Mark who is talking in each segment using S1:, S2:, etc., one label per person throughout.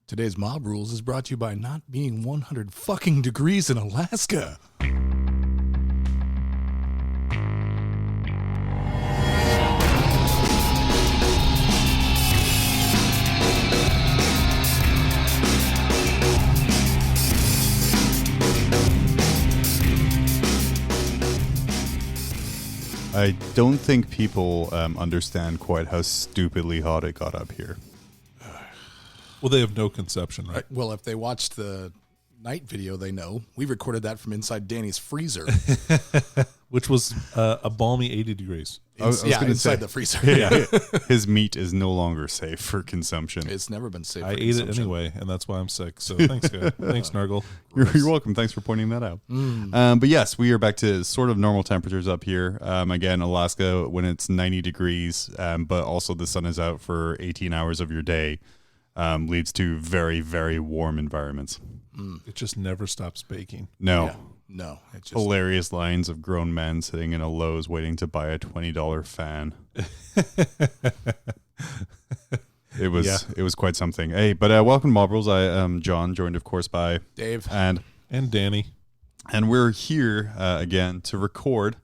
S1: Today's Mob Rules is brought to you by not being 100 fucking degrees in Alaska.
S2: I don't think people understand quite how stupidly hot it got up here.
S3: Well, they have no conception, right?
S1: Well, if they watched the night video, they know. We recorded that from inside Danny's freezer.
S3: Which was a balmy 80 degrees.
S1: Inside the freezer.
S2: Yeah. His meat is no longer safe for consumption.
S1: It's never been safe
S3: I
S1: for
S3: ate
S1: consumption.
S3: it anyway, and that's why I'm sick. So thanks, guys. Thanks, Nurgle.
S2: You're welcome. Thanks for pointing that out. But yes, we are back to sort of normal temperatures up here. Again, Alaska, when it's 90 degrees, but also the sun is out for 18 hours of your day, leads to very, very warm environments.
S3: It just never stops baking.
S2: No.
S1: Yeah. No. It's just,
S2: Hilarious lines of grown men sitting in a Lowe's waiting to buy a $20 fan. It was quite something. Hey, but welcome to Mob Rules. I am John, joined of course by
S1: Dave
S3: and Danny.
S2: And we're here again to record.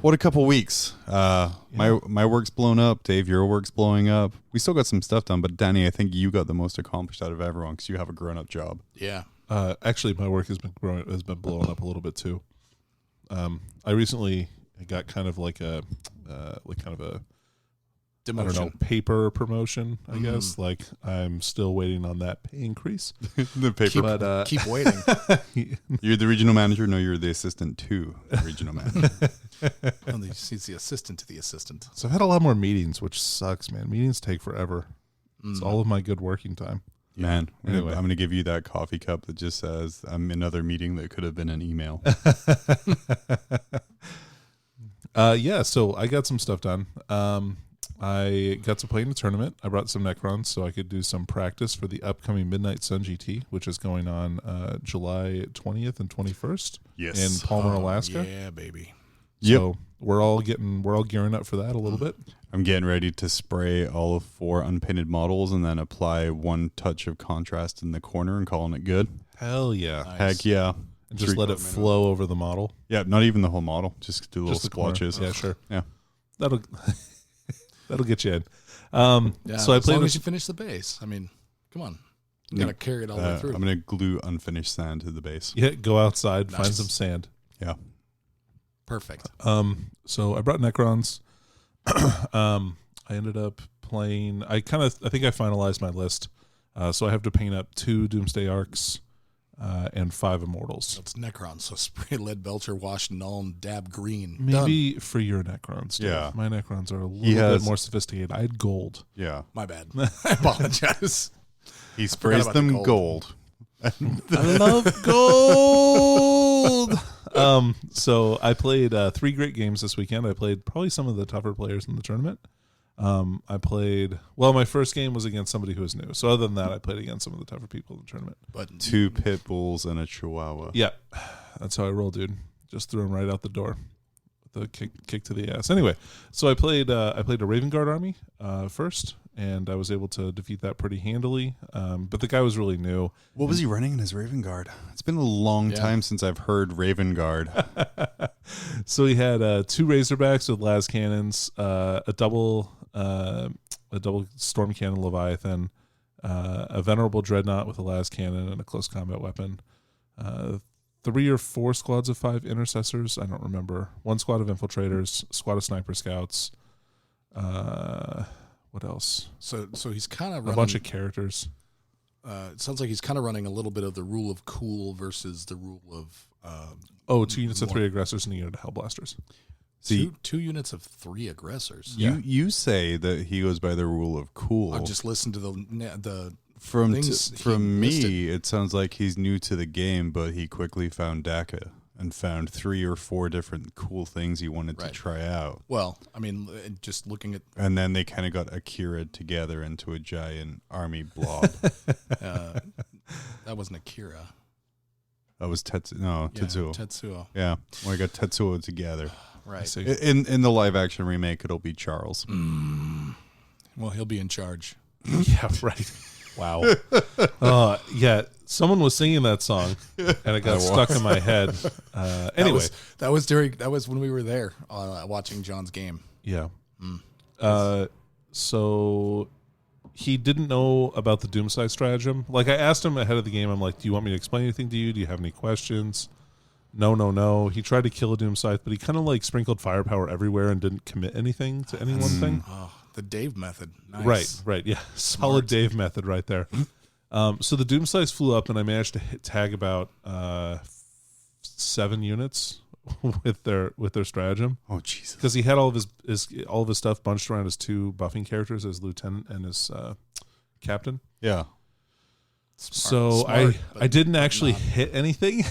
S2: What a couple weeks. My work's blown up. Dave, your work's blowing up. We still got some stuff done, but Danny, I think you got the most accomplished out of everyone because you have a grown-up job.
S1: Yeah.
S3: Actually, my work has been blowing up a little bit too. I recently got kind of like a
S1: Demotion.
S3: I don't know, paper promotion, I guess. Like, I'm still waiting on that pay increase.
S2: The paper.
S1: Keep waiting.
S2: You're the regional manager? No, you're the assistant to the regional manager.
S1: He's the assistant to the assistant.
S3: So I've had a lot more meetings, which sucks, man. Meetings take forever. It's all of my good working time.
S2: Man,
S3: Anyway.
S2: I'm going to give you that coffee cup that just says, I'm in another meeting that could have been an email.
S3: Yeah, so I got some stuff done. I got to play in a tournament. I brought some Necrons so I could do some practice for the upcoming Midnight Sun GT, which is going on July 20th and 21st in Palmer, Alaska.
S1: Yeah, baby.
S3: So we're all gearing up for that a little bit.
S2: I'm getting ready to spray all of 4 unpainted models and then apply 1 touch of contrast in the corner and calling it good.
S3: Hell yeah.
S1: Nice.
S2: Heck yeah.
S3: And just let it flow over the model.
S2: Yeah, not even the whole model. Just do little
S3: Just the corner.
S2: splotches.
S3: Yeah, sure.
S2: Yeah.
S3: That'll get you in.
S1: Yeah,
S3: So I
S1: as
S3: played
S1: long as you finish the base. I mean, come on. You got to carry it all the way through.
S2: I'm going to glue unfinished sand to the base.
S3: Yeah, go outside,
S1: Nice.
S3: find some sand.
S2: Yeah.
S1: Perfect.
S3: So I brought Necrons. I ended up playing. I think I finalized my list. So I have to paint up 2 Doomsday Arcs and 5 Immortals.
S1: That's Necron. So spray lead belcher, wash null, and dab green.
S3: Maybe for your Necrons. Dave.
S2: Yeah.
S3: My Necrons are a little bit more sophisticated. I had gold.
S2: Yeah.
S1: My bad. I apologize.
S2: He sprays
S1: about the
S2: them
S1: gold.
S2: gold.
S3: I love gold. So I played 3 great games this weekend. I played probably some of the tougher players in the tournament. My first game was against somebody who was new. So other than that, I played against some of the tougher people in the tournament.
S1: But
S2: 2 pit bulls and a chihuahua.
S3: Yeah, that's how I roll, dude. Just threw him right out the door with a kick to the ass. Anyway, so I played a Raven Guard army first, and I was able to defeat that pretty handily. But the guy was really new.
S2: What was he running in his Raven Guard? It's been a long time since I've heard Raven Guard.
S3: So he had 2 Razorbacks with las cannons, a double storm cannon Leviathan, a venerable dreadnought with a las cannon and a close combat weapon, 3 or 4 squads of 5 intercessors. I don't remember. 1 squad of infiltrators, squad of sniper scouts. What else?
S1: So he's kind of
S3: a bunch of characters.
S1: It sounds like he's kind of running a little bit of the rule of cool versus the rule of
S3: 2 units of 3 aggressors and a unit of hellblasters.
S2: See,
S1: 2 units of 3 aggressors.
S2: You say that he goes by the rule of cool.
S1: I've just listened to the
S2: From
S1: things
S2: from
S1: he
S2: me,
S1: listed.
S2: it sounds like he's new to the game, but he quickly found DACA and found 3 or 4 different cool things he wanted to try out.
S1: Well, I mean, just looking at
S2: And then they kind of got Akira together into a giant army blob.
S1: that wasn't Akira.
S2: That was Tetsuo.
S1: Tetsuo.
S2: Yeah, when I got Tetsuo together.
S1: Right.
S2: In the live action remake, it'll be Charles.
S1: Well, he'll be in charge.
S3: Yeah, right. Wow. Yeah, someone was singing that song, and it got stuck in my head. Anyway,
S1: that was when we were there watching John's game.
S3: Yeah. So he didn't know about the Doomsday stratagem. Like, I asked him ahead of the game, I'm like, do you want me to explain anything to you? Do you have any questions? No. He tried to kill a Doomscythe, but he kind of like sprinkled firepower everywhere and didn't commit anything to any one thing.
S1: Oh, the Dave method. Nice.
S3: Right. Yeah. Solid Dave method right there. So the Doomscythe flew up, and I managed to tag about 7 units with their stratagem.
S2: Oh Jesus!
S3: Because he had all of his stuff bunched around his 2 buffing characters, his lieutenant and his captain.
S2: Yeah.
S3: Smart, I didn't actually hit anything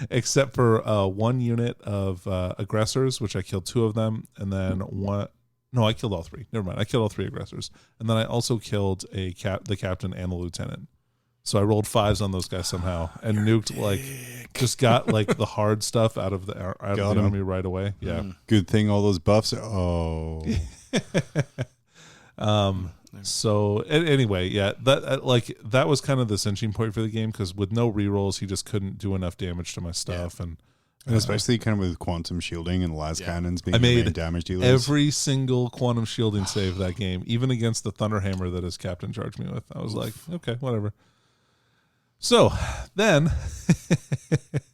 S3: except for 1 unit of aggressors, which I killed 2 of them, and then one. No, I killed all 3. Never mind, I killed all 3 aggressors, and then I also killed the captain and the lieutenant. So I rolled 5s on those guys somehow and nuked just got like the hard stuff out of the army right away. Yeah,
S2: good thing all those buffs.
S3: So anyway, yeah, that was kind of the cinching point for the game, because with no rerolls, he just couldn't do enough damage to my stuff, and
S2: especially kind of with quantum shielding and las cannons being
S3: I made
S2: main damage dealers.
S3: Every single quantum shielding save that game, even against the Thunderhammer that his captain charged me with. I was like, okay, whatever. So then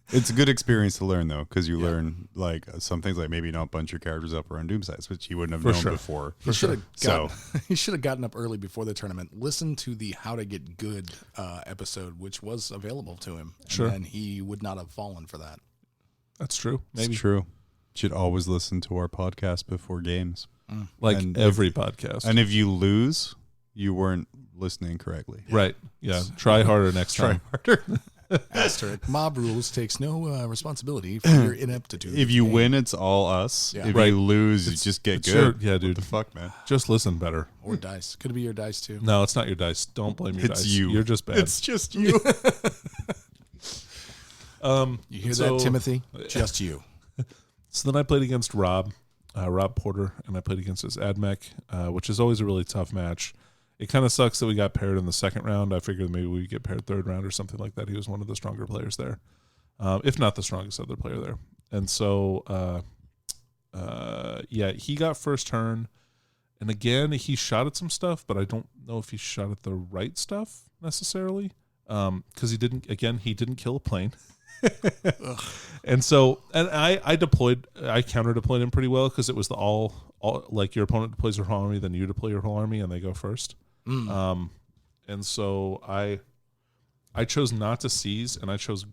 S2: it's a good experience to learn, though, because you learn like some things, like maybe not bunch your characters up around Doomsides, which you wouldn't have known before.
S1: He should have gotten up early before the tournament. Listen to the How to Get Good episode, which was available to him.
S3: Sure.
S1: And he would not have fallen for that.
S3: That's true. Maybe.
S2: It's true. Should always listen to our podcast before games.
S3: Like every podcast.
S2: And if you lose, you weren't listening correctly.
S3: Right. Yeah. Try harder next time.
S2: Try harder.
S1: Asterisk. Mob Rules takes no responsibility for your ineptitude.
S2: If you win, it's all us. Yeah. If you lose, you just get good.
S3: Yeah, dude.
S2: What the fuck, man?
S3: Just listen better.
S1: Or dice. Could it be your dice, too?
S3: No, it's not your dice. Don't blame your dice.
S2: It's you.
S3: You're just bad.
S2: It's just you.
S1: You hear that, Timothy? Just you.
S3: So then I played against Rob Porter, and I played against his AdMech, which is always a really tough match. It kind of sucks that we got paired in the second round. I figured maybe we'd get paired third round or something like that. He was one of the stronger players there, if not the strongest other player there. And so, he got first turn. And again, he shot at some stuff, but I don't know if he shot at the right stuff necessarily, because he didn't kill a plane. And I counter deployed him pretty well, because it was the all like your opponent deploys your whole army, then you deploy your whole army, and they go first. And so I chose not to seize, and I chose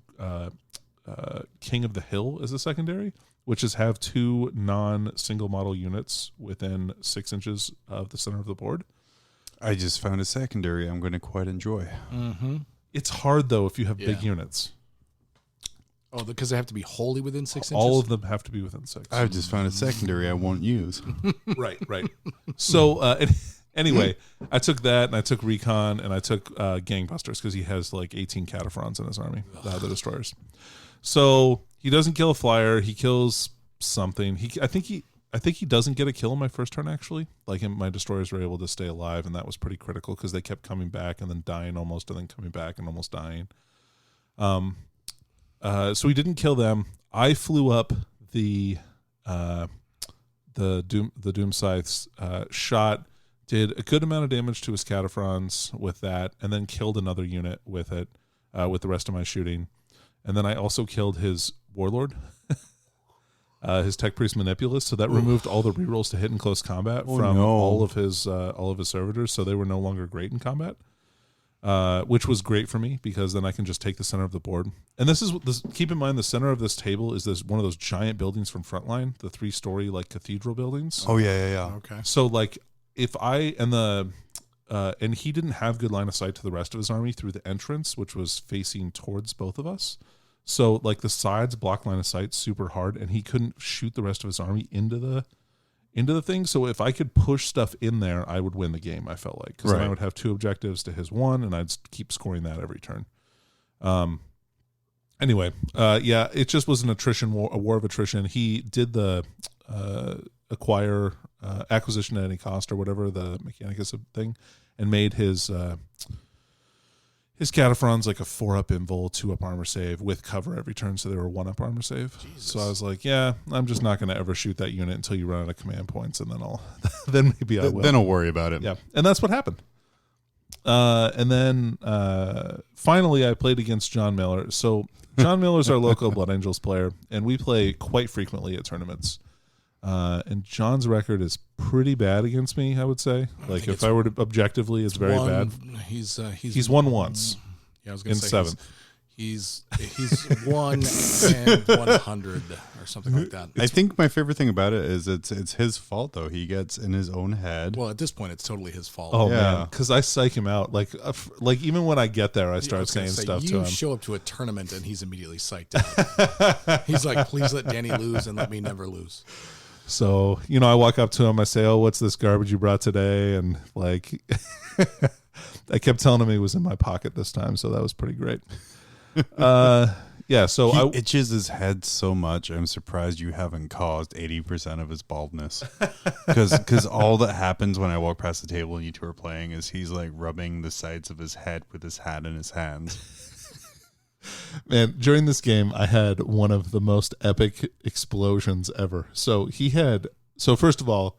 S3: King of the Hill as a secondary, which is have 2 non-single model units within 6 inches of the center of the board.
S2: I just found a secondary I'm going to quite enjoy.
S3: It's hard though if you have big units.
S1: Oh, because they have to be wholly within 6 inches?
S3: All of them have to be within 6.
S2: I've just found a secondary I won't use.
S3: Right. So anyway, I took that, and I took Recon, and I took Gangbusters, because he has like 18 Cataphrons in his army, the destroyers. So he doesn't kill a flyer. He kills something. I think he doesn't get a kill on my first turn, actually. Like, my destroyers were able to stay alive, and that was pretty critical, because they kept coming back and then dying almost, and then coming back and almost dying. So he didn't kill them. I flew up the Doomscythe's shot, did a good amount of damage to his Cataphrons with that, and then killed another unit with it, with the rest of my shooting. And then I also killed his Warlord, his Tech Priest Manipulus, so that removed all the rerolls to hit in close combat from all of his servitors, so they were no longer great in combat. Which was great for me, because then I can just take the center of the board. And keep in mind, the center of this table is one of those giant buildings from Frontline, the 3-story like cathedral buildings.
S2: Oh yeah.
S1: Okay.
S3: So like if and he didn't have good line of sight to the rest of his army through the entrance, which was facing towards both of us. So like the sides block line of sight super hard, and he couldn't shoot the rest of his army into the thing. So if I could push stuff in there, I would win the game, I felt like, because then I would have 2 objectives to his 1, and I'd keep scoring that every turn. Anyway, it just was a war of attrition. He did the acquisition at any cost, or whatever the mechanic is thing, and made his Cataphrons like a 4-up invul, 2-up armor save with cover every turn, so they were 1-up armor save. Jesus. So I was like, yeah, I'm just not going to ever shoot that unit until you run out of command points, and then then maybe I will.
S2: Then I'll worry about it.
S3: Yeah, and that's what happened. And then finally, I played against John Miller. So John Miller's our local Blood Angels player, and we play quite frequently at tournaments. And John's record is pretty bad against me, I would say. Like, if I were to objectively, it's very bad. He's won once.
S1: Yeah, I was going to say
S3: 7.
S1: He's 1 and 100 or something like that.
S2: I think my favorite thing about it is it's his fault, though. He gets in his own head.
S1: Well, at this point, it's totally his fault.
S3: Oh, man, because I psych him out. Like even when I get there, I start saying stuff to him.
S1: You show up to a tournament, and he's immediately psyched out. He's like, please let Danny lose and let me never lose.
S3: So, I walk up to him, I say, oh, what's this garbage you brought today? And like, I kept telling him he was in my pocket this time. So that was pretty great. Yeah. So
S2: he itches his head so much. I'm surprised you haven't caused 80% of his baldness. Because all that happens when I walk past the table and you two are playing is he's like rubbing the sides of his head with his hat in his hands.
S3: Man, during this game, I had one of the most epic explosions ever. So first of all,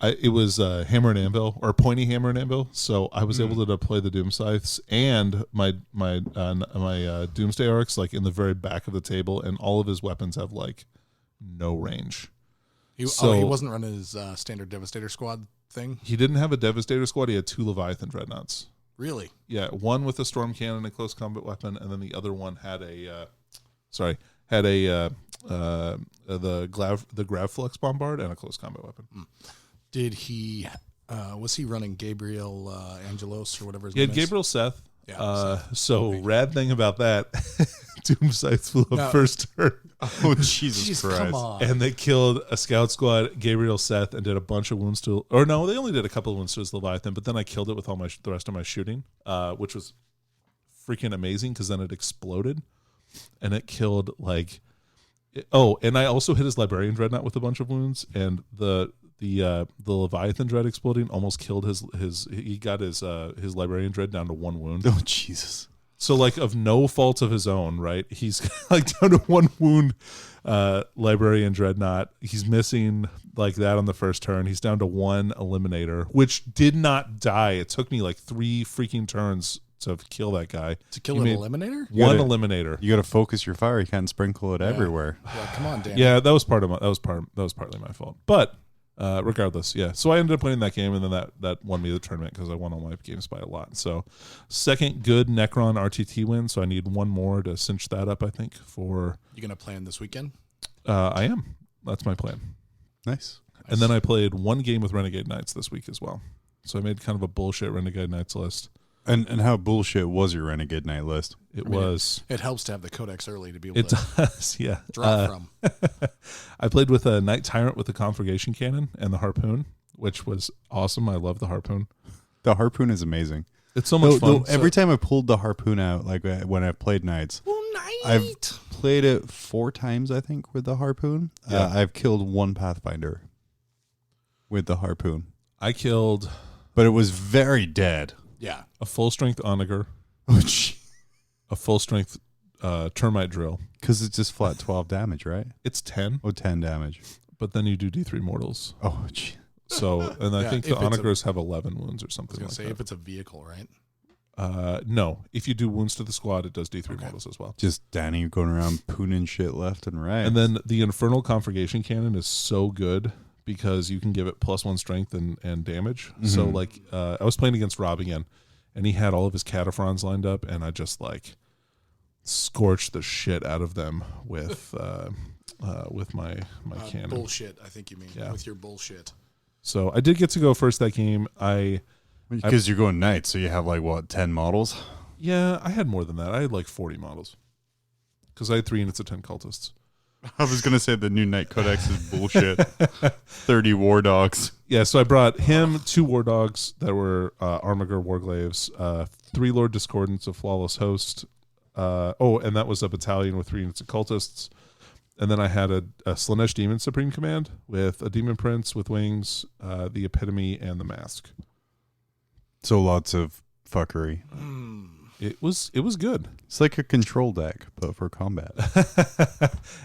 S3: it was hammer and anvil, or pointy hammer and anvil. So I was able to deploy the doom scythes and my doomsday arcs like in the very back of the table, and all of his weapons have like no range.
S1: He wasn't running his standard Devastator squad thing?
S3: He didn't have a Devastator squad. He had 2 Leviathan Dreadnoughts.
S1: Really?
S3: Yeah, one with a storm cannon and close combat weapon, and then the other one had the Gravflux Bombard and a close combat weapon.
S1: Did he? Was he running Gabriel Angelos or whatever his
S3: name is? He had Gabriel Seth.
S1: Yeah.
S3: Rad thing about that, Doom Sights flew up first turn.
S2: Oh, Jesus Christ.
S1: Come on.
S3: And they killed a scout squad, Gabriel Seth, and did a bunch of wounds to... Or no, they only did a couple of wounds to his Leviathan, but then I killed it with all the rest of my shooting, which was freaking amazing because then it exploded. And it killed, like... and I also hit his Librarian Dreadnought with a bunch of wounds, and the Leviathan Dread exploding almost killed he got his Librarian Dread down to 1 wound.
S2: Oh, Jesus.
S3: So, like, of no fault of his own, right? He's like down to 1 wound, Librarian Dreadnought. He's missing like that on the first turn. He's down to 1 Eliminator, which did not die. It took me like 3 freaking turns to kill that guy.
S1: To kill an Eliminator?
S3: One Eliminator.
S2: You got to focus your fire. You can't sprinkle it everywhere.
S1: Yeah, come on, Dan.
S3: Yeah, that was partly my fault. But regardless, yeah. So I ended up winning that game, and then that won me the tournament because I won all my games by a lot. So second good Necron RTT win. So I need 1 more to cinch that up, I think.
S1: You gonna plan this weekend?
S3: I am. That's my plan.
S2: Nice.
S3: And then I played 1 game with Renegade Knights this week as well. So I made kind of a bullshit Renegade Knights list.
S2: And how bullshit was your Renegade Knight list?
S1: It helps to have the codex early to be able
S3: to does, yeah.
S1: draw from.
S3: I played with a Knight Tyrant with the Conflagration Cannon and the Harpoon, which was awesome. I love the Harpoon.
S2: The Harpoon is amazing.
S3: It's so much fun.
S2: Every time I pulled the Harpoon out, like when I've played Knights, I've played it 4 times, I think, with the Harpoon. Yeah. I've killed 1 Pathfinder with the Harpoon. But it was very dead.
S1: Yeah.
S3: A full strength Onager. A full strength Termite Drill.
S2: Because it's just flat 12 damage, right?
S3: It's 10.
S2: Oh, 10 damage.
S3: But then you do D3 mortals.
S2: Oh, gee.
S3: So, and I think the Onagers have 11 wounds or something like that.
S1: If it's a vehicle, right?
S3: No. If you do wounds to the squad, it does D3 mortals as well.
S2: Just Danny going around pooning shit left and right.
S3: And then the Infernal Conflagration Cannon is so good because you can give it +1 strength and damage. Mm-hmm. So, like, I was playing against Rob again, and he had all of his Cataphrons lined up, and I just, like, scorched the shit out of them with my cannon.
S1: Bullshit, I think you mean. Yeah. With your bullshit.
S3: So I did get to go first that game.
S2: Because you're going Knights, so you have, like, what, 10 models?
S3: Yeah, I had more than that. I had, like, 40 models. Because I had 3 units of 10 cultists.
S2: I was going to say the new Knight Codex is bullshit. 30 War Dogs.
S3: Yeah, so I brought him 2 War Dogs that were Armiger Warglaves, 3 Lord Discordants of Flawless Host. And that was a battalion with 3 units of cultists. And then I had a Slanesh Demon Supreme Command with a Demon Prince with wings, the Epitome, and the Mask.
S2: So lots of fuckery.
S3: It was good.
S2: It's like a control deck, but for combat.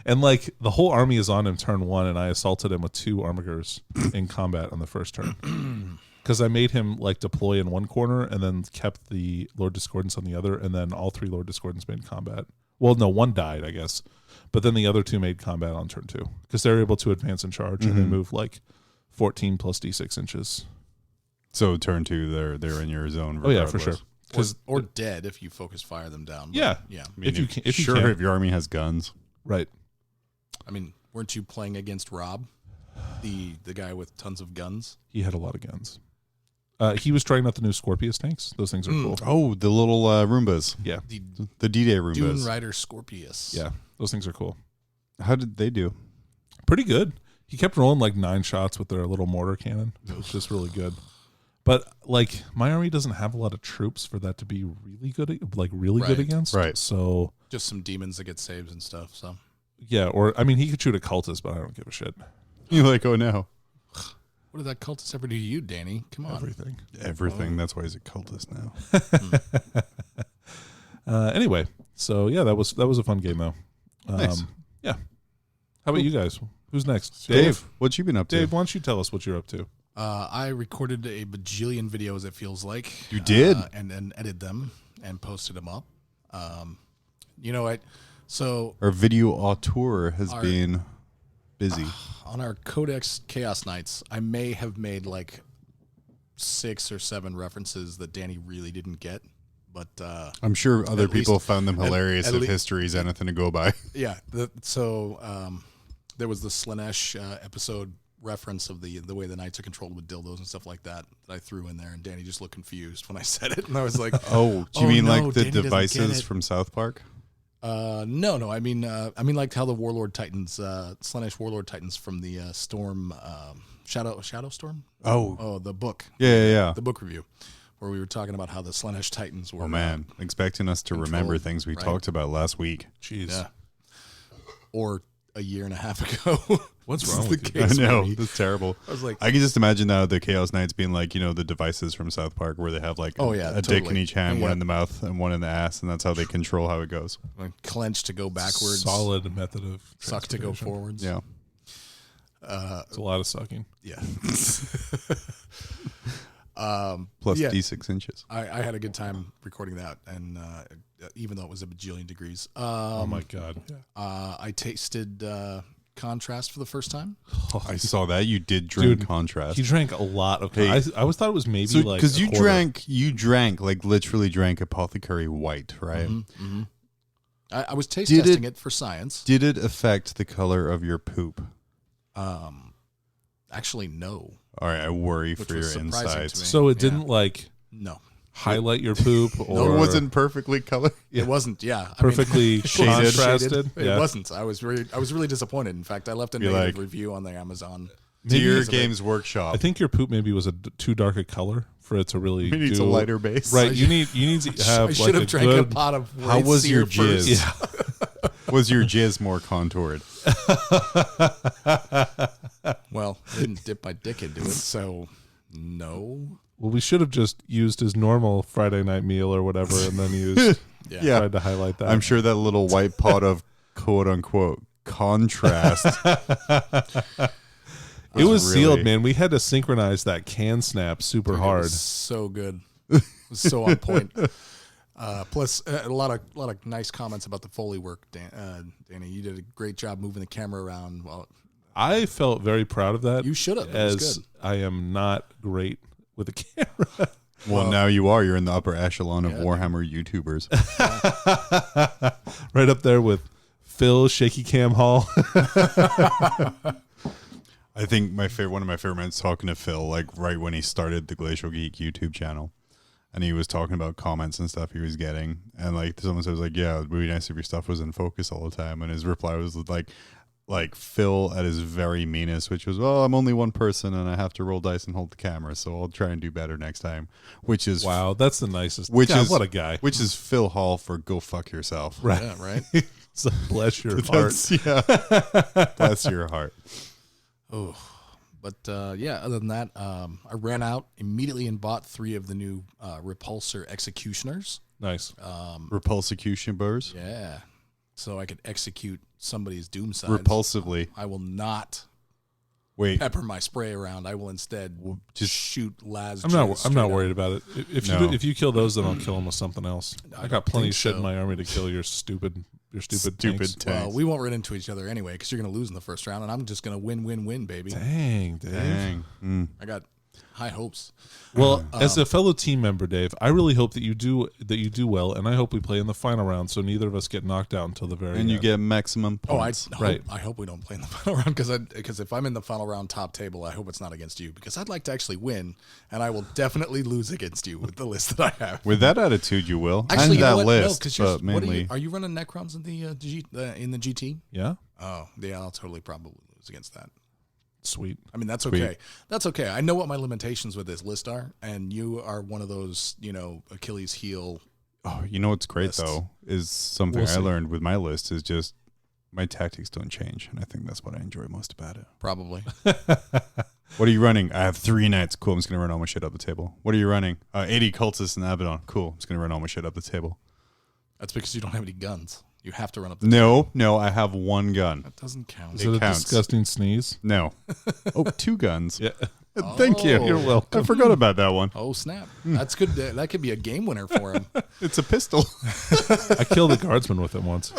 S3: And like the whole army is on him turn 1, and I assaulted him with 2 armigers in combat on the first turn. Because I made him like deploy in one corner and then kept the Lord Discordance on the other, and then all 3 Lord Discordance made combat. Well, no, 1 died, I guess. But then the other 2 made combat on turn 2. Because they're able to advance and charge, and they move like 14 plus d6 inches.
S2: So turn 2, they're in your zone.
S3: Oh yeah, for sure.
S1: Or dead if you focus fire them down.
S3: Yeah.
S1: Yeah.
S2: I mean,
S3: If you can, if
S2: sure,
S3: you can.
S2: if your army has guns.
S3: Right.
S1: I mean, weren't you playing against Rob, the guy with tons of guns?
S3: He had a lot of guns. He was trying out the new Scorpius tanks. Those things are cool.
S2: Oh, the little Roombas.
S3: Yeah.
S2: The D-Day
S1: Dune
S2: Roombas.
S1: Rider Scorpius.
S3: Yeah. Those things are cool.
S2: How did they do?
S3: Pretty good. He kept rolling like 9 shots with their little mortar cannon. It was just really good. But like my army doesn't have a lot of troops for that to be really good, good against.
S2: Right.
S3: So
S1: Just some demons that get saves and stuff. So
S3: yeah, or I mean, he could shoot a cultist, but I don't give a shit.
S2: You're like, oh no.
S1: what did that cultist ever do to you, Danny? Come on.
S2: Everything. That's why he's a cultist now.
S3: Anyway, so yeah, that was a fun game though.
S2: Nice.
S3: Yeah. How about you guys? Who's next?
S2: Dave, what you been up to?
S3: Dave, why don't you tell us what you're up to?
S1: I recorded a bajillion videos, it feels like.
S2: You did?
S1: And then edited them and posted them up. So
S2: Our video auteur has been busy.
S1: on our Codex Chaos Nights, I may have made like 6 or 7 references that Danny really didn't get. But
S2: I'm sure other people found them hilarious
S1: at
S2: if
S1: least-
S2: history's anything to go by.
S1: yeah, there was the Slanesh episode reference of the way the knights are controlled with dildos and stuff like that I threw in there, and Danny just looked confused when I said it, and I was like,
S2: Oh, do you
S1: Oh,
S2: mean
S1: no,
S2: like the
S1: Danny doesn't get
S2: devices
S1: it.
S2: from South Park?
S1: no, I mean like how the Warlord Titans, Slanesh Warlord Titans from the Storm, Shadow Storm.
S2: Oh,
S1: The book,
S2: yeah.
S1: the book review, where we were talking about how the Slanesh Titans were.
S2: Oh man, expecting us to remember things we
S1: right?
S2: talked about last week.
S3: Jeez.
S1: Yeah. Or a year and a half ago.
S3: What's
S1: This
S3: wrong
S1: is
S3: with
S1: the
S3: you?
S2: I
S1: case
S2: know,
S1: for me.
S2: that's terrible.
S1: I was like,
S2: I can just imagine now the Chaos Knights being like, the devices from South Park where they have like a dick in
S1: totally.
S2: each hand,
S1: Yeah.
S2: one in the mouth and one in the ass, and that's how they control how it goes.
S1: like, clench to go backwards,
S3: Solid method of
S1: suck to go
S3: transportation.
S1: forwards.
S2: Yeah.
S3: It's a lot of sucking.
S1: Yeah.
S2: Plus
S1: Yeah.
S2: D6 inches.
S1: I had a good time recording that, and even though it was a bajillion degrees.
S3: Oh my god.
S1: I tasted contrast for the first time.
S2: I saw that you did drink
S3: Dude,
S2: contrast.
S3: He drank a lot of.
S2: Hey.
S3: I always thought it was maybe
S2: So,
S3: like
S2: because
S3: a quarter.
S2: you drank like literally drank Apothecary White, right?
S1: Mm-hmm. I was taste
S2: Did
S1: testing it for science.
S2: Did it affect the color of your poop?
S1: Actually, no.
S2: All right, I worry
S1: Which
S2: for your
S1: was surprising
S2: insides.
S1: to me.
S3: So it
S1: Yeah.
S3: didn't like
S1: No.
S3: highlight your poop, or
S2: It wasn't perfectly colored.
S1: It wasn't. Yeah. I mean,
S3: perfectly
S2: Shaded.
S3: contrasted.
S1: it wasn't. I was really disappointed. In fact, I left a
S2: You're
S1: negative
S2: like-
S1: review on the Amazon.
S2: Dear
S1: because of it.
S2: Games Workshop.
S3: I think your poop maybe was too dark a color for it to really.
S2: it needs
S3: do,
S2: a lighter base.
S3: Right, you need to have
S1: I should
S3: like
S1: have
S3: a
S1: drank
S3: good.
S1: a pot of.
S2: How
S1: white
S2: was your
S1: sear
S2: jizz?
S1: first.
S2: Was your jizz more contoured?
S1: Well, I didn't dip my dick into it, so no.
S3: Well, we should have just used his normal Friday night meal or whatever, and then used
S2: Yeah.
S3: tried to highlight that.
S2: I'm sure that little white pot of quote unquote contrast.
S3: it was
S2: really-
S3: sealed, man. We had to synchronize that can snap super
S1: It
S3: hard.
S1: was so good. It was so on point. Plus, a lot of nice comments about the Foley work, Danny. You did a great job moving the camera around. Well,
S3: I felt very proud of that.
S1: you should have. It was
S3: as
S1: good.
S3: I am not great with a camera.
S2: Well, now you are. You're in the upper echelon of Warhammer YouTubers.
S3: Right up there with Phil Shaky Cam Hall.
S2: I think one of my favorite moments talking to Phil, like right when he started the Glacial Geek YouTube channel, and he was talking about comments and stuff he was getting, and like someone says like, "Yeah, it would be nice if your stuff was in focus all the time," and his reply was like Phil at his very meanest, which was, "Well, I'm only one person and I have to roll dice and hold the camera, so I'll try and do better next time." Which is
S3: Wow, that's the nicest.
S2: Which
S3: God,
S2: is
S3: what a guy.
S2: Which is Phil Hall for go fuck yourself.
S3: Right.
S1: Yeah, right.
S3: So bless your heart.
S2: That's, yeah. Bless your heart.
S1: Oh, But yeah, other than that, I ran out immediately and bought 3 of the new repulsor executioners.
S3: Nice.
S2: Repulsicution burrs.
S1: Yeah. So I could execute somebody's doom signs.
S2: Repulsively.
S1: I will not
S2: Wait.
S1: pepper my spray around. I will instead just shoot Laz.
S3: I'm not worried about it. If you kill those, then I'll kill them with something else. I got plenty of shit in my army to kill your stupid tanks.
S1: Well, we won't run into each other anyway because you're going to lose in the first round, and I'm just going to win, baby.
S3: Dang, Dave.
S2: Dang.
S1: I got high hopes.
S3: Well, as a fellow team member, Dave, I really hope that you do well, and I hope we play in the final round so neither of us get knocked out until the very end.
S2: And you get maximum points.
S1: I hope we don't play in the final round because if I'm in the final round top table, I hope it's not against you because I'd like to actually win, and I will definitely lose against you with the list that I have.
S2: With that attitude, you will.
S1: Actually,
S2: and that
S1: what?
S2: list,
S1: No,
S2: but mainly.
S1: are you running Necrons in the GT?
S3: Yeah.
S1: Oh, yeah, I'll totally probably lose against that.
S3: Sweet.
S1: I mean, that's okay. That's okay. I know what my limitations with this list are, and you are one of those, Achilles heel.
S2: Oh, you know what's great,
S1: lists.
S2: though, is something I learned with my list is just my tactics don't change, and I think that's what I enjoy most about it.
S1: Probably.
S2: What are you running? I have 3 knights. Cool, I'm just going to run all my shit up the table. What are you running? 80 cultists in Abaddon. Cool, I'm just going to run all my shit up the table.
S1: That's because you don't have any guns. You have to run up the
S2: No, I have 1 gun.
S1: That doesn't count.
S3: Is it a disgusting sneeze?
S2: No. 2 guns.
S3: Yeah.
S2: Thank you.
S3: You're welcome.
S2: I forgot about that one.
S1: Oh, snap. That's good. That could be a game winner for him.
S2: It's a pistol.
S3: I killed a guardsman with it once.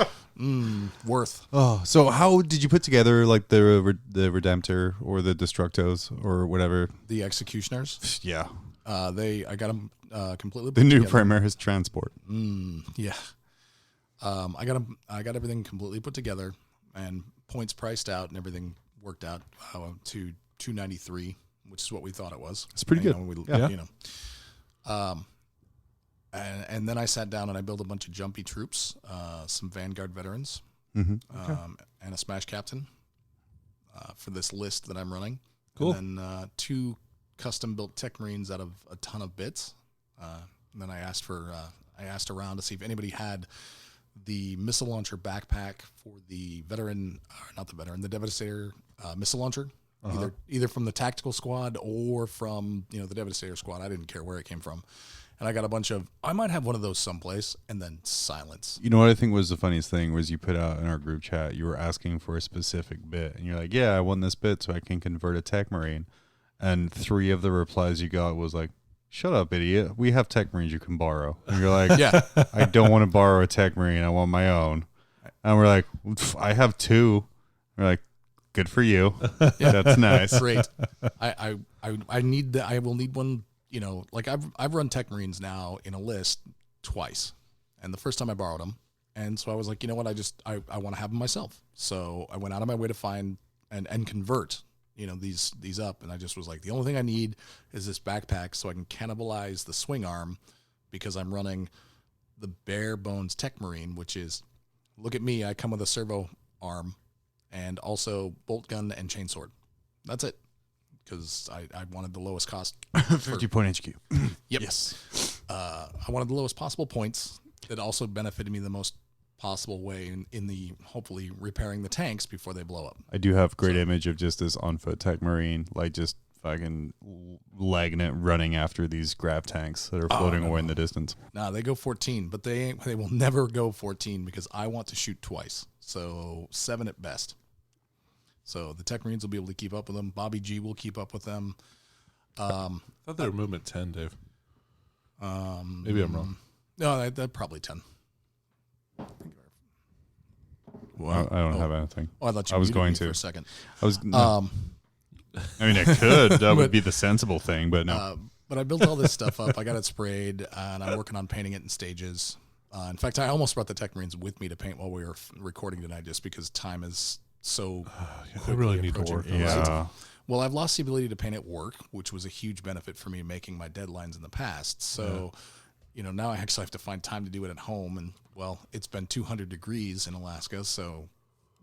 S1: Worth.
S2: Oh, so how did you put together like the Redemptor or the Destructos or whatever?
S1: The Executioners.
S2: Yeah.
S1: I got them completely.
S2: The new Primaris Transport.
S1: Yeah. I got everything completely put together and points priced out and everything worked out to 293, which is what we thought it was.
S2: It's pretty good.
S1: And then I sat down and I built a bunch of jumpy troops, some Vanguard veterans,
S2: Mm-hmm.
S1: and a Smash Captain for this list that I'm running.
S3: Cool.
S1: And then 2 custom built Tech Marines out of a ton of bits. And then I asked around to see if anybody had the missile launcher backpack for the the Devastator missile launcher, either from the tactical squad or from the Devastator squad. I didn't care where it came from, and I got a bunch of. I might have one of those someplace, and then silence.
S2: You know what I think was the funniest thing was you put out in our group chat. You were asking for a specific bit, and you're like, "Yeah, I want this bit so I can convert a Tech Marine," and 3 of the replies you got was like, "Shut up, idiot. We have Tech Marines you can borrow." And you're like,
S1: Yeah.
S2: I don't want to borrow a Tech Marine. I want my own. And we're like, I have 2. We're like, good for you. That's nice.
S1: Great. I will need one. Like I've run Tech Marines now in a list twice, and the first time I borrowed them, and so I was like, you know what? I want to have them myself. So I went out of my way to find and convert. These up, and I just was like, the only thing I need is this backpack so I can cannibalize the swing arm because I'm running the bare bones Tech Marine, which is, look at me, I come with a servo arm and also bolt gun and chainsword. That's it, because I wanted the lowest cost.
S2: 50 point HQ.
S1: Yep.
S2: Yes.
S1: I wanted the lowest possible points that also benefited me the most possible way in the hopefully repairing the tanks before they blow up.
S2: I do have great image of just this on foot Tech Marine, like just fucking lagging it, running after these grav tanks that are floating away in the distance.
S1: No, they go 14, but they will never go 14 because I want to shoot twice. So 7 at best. So the Tech Marines will be able to keep up with them. Bobby G will keep up with them.
S3: I thought they were movement 10, Dave. Maybe I'm wrong.
S1: No, they're probably 10.
S2: Well, I don't have anything.
S1: Oh, I thought you
S2: I was
S1: muted
S2: going
S1: me
S2: to
S1: for a second.
S2: I was. No. I mean, I could. That would be the sensible thing, but no.
S1: But I built all this stuff up. I got it sprayed, and I'm working on painting it in stages. In fact, I almost brought the Tech Marines with me to paint while we were recording tonight, just because time is so.
S3: I really need to work on
S2: Yeah.
S1: Right? Well, I've lost the ability to paint at work, which was a huge benefit for me making my deadlines in the past. So. Yeah. Now I actually have to find time to do it at home. And, well, it's been 200 degrees in Alaska, so.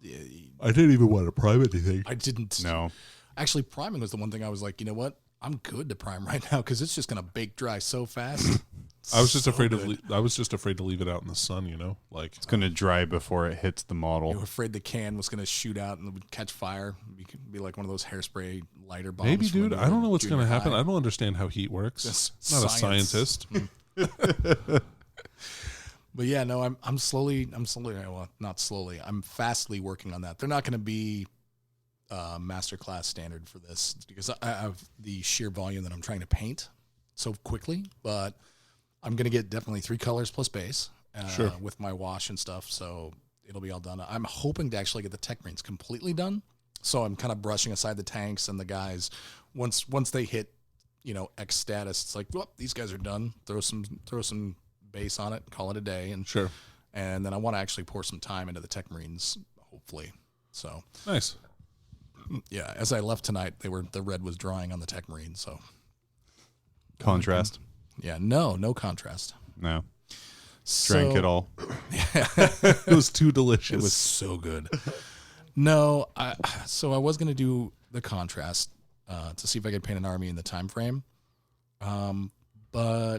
S3: I didn't even want to prime anything.
S1: I didn't.
S2: No.
S1: Actually, priming was the one thing I was like, you know what? I'm good to prime right now because it's just going to bake dry so fast.
S3: I was just afraid to leave it out in the sun, like
S2: it's going to dry before it hits the model.
S1: You were afraid the can was going to shoot out and it would catch fire. You could be like one of those hairspray lighter bombs.
S3: Maybe,
S1: from when
S3: dude.
S1: we
S3: I don't
S1: were
S3: know what's going to
S1: junior
S3: happen.
S1: high.
S3: I don't understand how heat works.
S1: Just
S3: Not
S1: science.
S3: a scientist.
S1: But yeah, no, I'm slowly, well, not slowly. I'm fastly working on that. They're not going to be masterclass standard for this because I have the sheer volume that I'm trying to paint so quickly, but I'm going to get definitely 3 colors plus base
S3: Sure.
S1: with my wash and stuff. So it'll be all done. I'm hoping to actually get the tech marines completely done. So I'm kind of brushing aside the tanks and the guys once they hit, X status. It's like, well, these guys are done. Throw some base on it, call it a day, and
S3: Sure.
S1: And then I want to actually pour some time into the tech marines, hopefully. So
S3: Nice.
S1: yeah, as I left tonight, the red was drying on the tech marines. So
S2: Contrast.
S1: yeah, no contrast.
S2: No. Drank it all.
S3: It was too delicious.
S1: It was so good. No, so I was going to do the contrast to see if I could paint an army in the time frame, but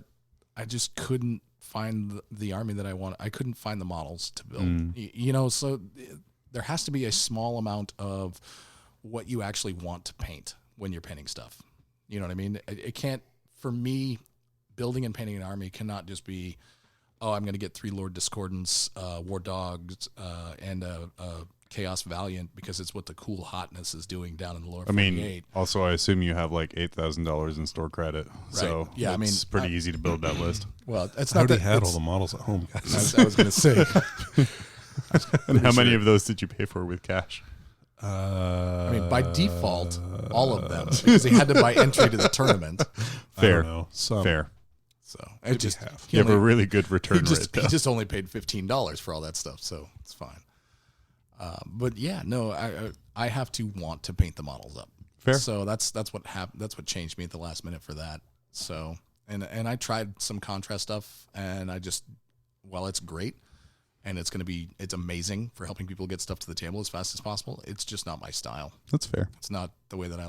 S1: I just couldn't find the army that I want. I couldn't find the models to build. So there has to be a small amount of what you actually want to paint when you're painting stuff. You know what I mean? It can't, for me, building and painting an army cannot just be, oh, I'm going to get 3 Lord Discordants, War Dogs, and a Chaos Valiant because it's what the cool hotness is doing down in the lower 48.
S2: Also, I assume you have like $8,000 in store credit. So
S1: Yeah,
S2: it's pretty easy to build that list.
S1: Well, it's
S3: I
S1: not
S3: already
S1: that
S3: had all the models at home, guys.
S1: I was going to say.
S2: And how many of those did you pay for with cash?
S1: I mean, by default, all of them because he had to buy entry to the tournament.
S2: Fair.
S3: Some.
S2: Fair.
S1: So it just
S3: half.
S2: You have a really good return
S1: he
S2: rate.
S1: he just only paid $15 for all that stuff, so it's fine. But yeah, no, I have to want to paint the models up.
S2: Fair.
S1: So that's what happened. That's what changed me at the last minute for that. So and I tried some contrast stuff, and while it's great, and it's amazing for helping people get stuff to the table as fast as possible. It's just not my style.
S2: That's fair.
S1: It's not the way that I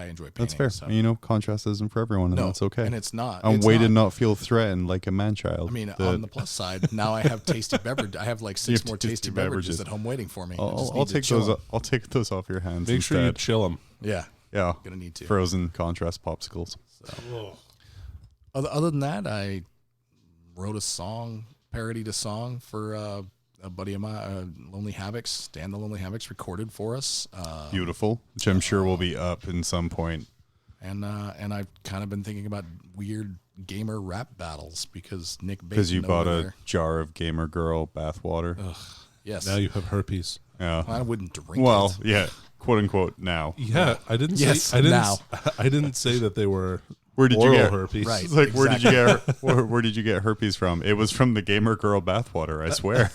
S1: enjoy painting.
S2: That's fair.
S1: So.
S2: Contrast isn't for everyone, and that's okay.
S1: And it's not.
S2: And
S1: It's
S2: way to
S1: not.
S2: not feel threatened like a man-child.
S1: I mean, on the plus side, now I have tasty beverage. I have like 6
S2: have
S1: more tasty
S2: tasty
S1: beverages
S2: beverages.
S1: at home waiting for me.
S2: I'll take those. I'll take those off your hands.
S3: Make sure you
S2: instead.
S3: chill them.
S1: Yeah,
S2: Yeah,
S1: gonna need to.
S2: frozen contrast popsicles.
S1: Other than that, I wrote a song, parodied a song for a buddy of mine, Lonely Havocs. Dan the Lonely Havocs recorded for us.
S2: Beautiful, which I'm sure will be up in some point.
S1: And I've kind of been thinking about weird gamer rap battles because Nick Bateman
S2: Because you bought
S1: over
S2: a
S1: there.
S2: jar of Gamer Girl bathwater.
S1: Yes.
S3: Now you have herpes.
S2: Yeah.
S1: I wouldn't drink
S2: Well,
S1: it.
S2: yeah, quote unquote. Now,
S3: Yeah, I didn't
S1: Yes,
S3: say. I didn't.
S1: now.
S3: I didn't say that they were.
S2: where did you
S3: oral
S2: get
S3: herpes?
S1: Right.
S2: It's like where did you get where did you get herpes from? It was from the Gamer Girl bathwater. I swear.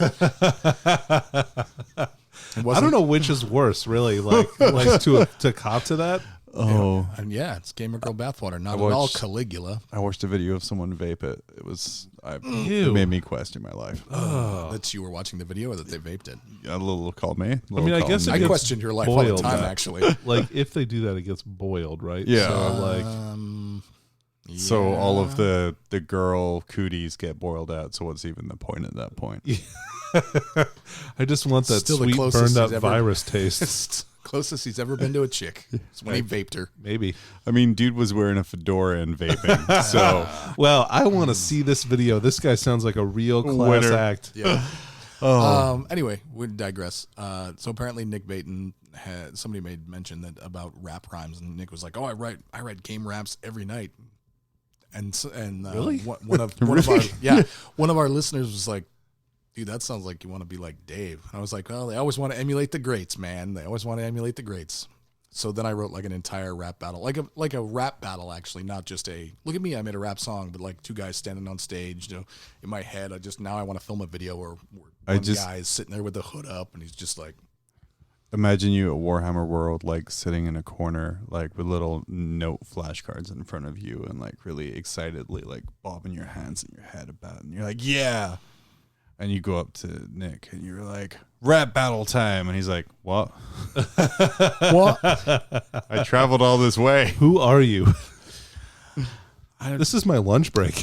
S3: I don't know which is worse, really. Like to cop to that.
S2: Oh,
S1: And yeah, it's Gamer Girl bathwater. Not at
S2: watched-
S1: all Caligula.
S2: I watched a video of someone vape it. It was
S3: Ew.
S2: it made me question my life.
S1: That you were watching the video or that they vaped it.
S2: A little call me.
S3: I mean, I guess it
S1: I
S3: gets
S1: questioned your life all the
S3: boiled
S1: time,
S3: back.
S1: actually.
S3: Like if they do that, it gets boiled, right?
S2: Yeah.
S3: So like,
S2: So
S1: yeah.
S2: all of the girl cooties get boiled out. So what's even the point at that point?
S3: I just want that
S1: Still the
S3: sweet
S1: closest
S3: burned up
S1: he's ever-
S3: virus taste.
S1: It's closest he's ever been to a chick. It's when he vaped her.
S3: Maybe.
S2: I mean, dude was wearing a fedora and vaping. So
S3: Well, I want to see this video. This guy sounds like a real class
S2: Winner.
S3: act.
S1: Yeah.
S2: Oh.
S1: Anyway, we digress. So apparently Nick Baton somebody made mention that about rap rhymes, and Nick was like, "Oh, I write game raps every night." And
S3: Really?
S1: one of our listeners was like, "Dude, that sounds like you want to be like Dave." And I was like, "Well, they always want to emulate the greats, man. They always want to emulate the greats." So then I wrote like an entire rap battle, like a rap battle, actually, not just a look at me, I made a rap song, but like 2 guys standing on stage. You know, in my head, I want to film a video where one guy is sitting there with the hood up, and he's just like,
S2: imagine you at Warhammer World, like sitting in a corner, like with little note flashcards in front of you, and like really excitedly, like bobbing your hands in your head about it. And you're like, yeah. And you go up to Nick and you're like, rap battle time. And he's like, what?
S1: "What?"
S2: I traveled all this way.
S3: Who are you? This is my lunch break.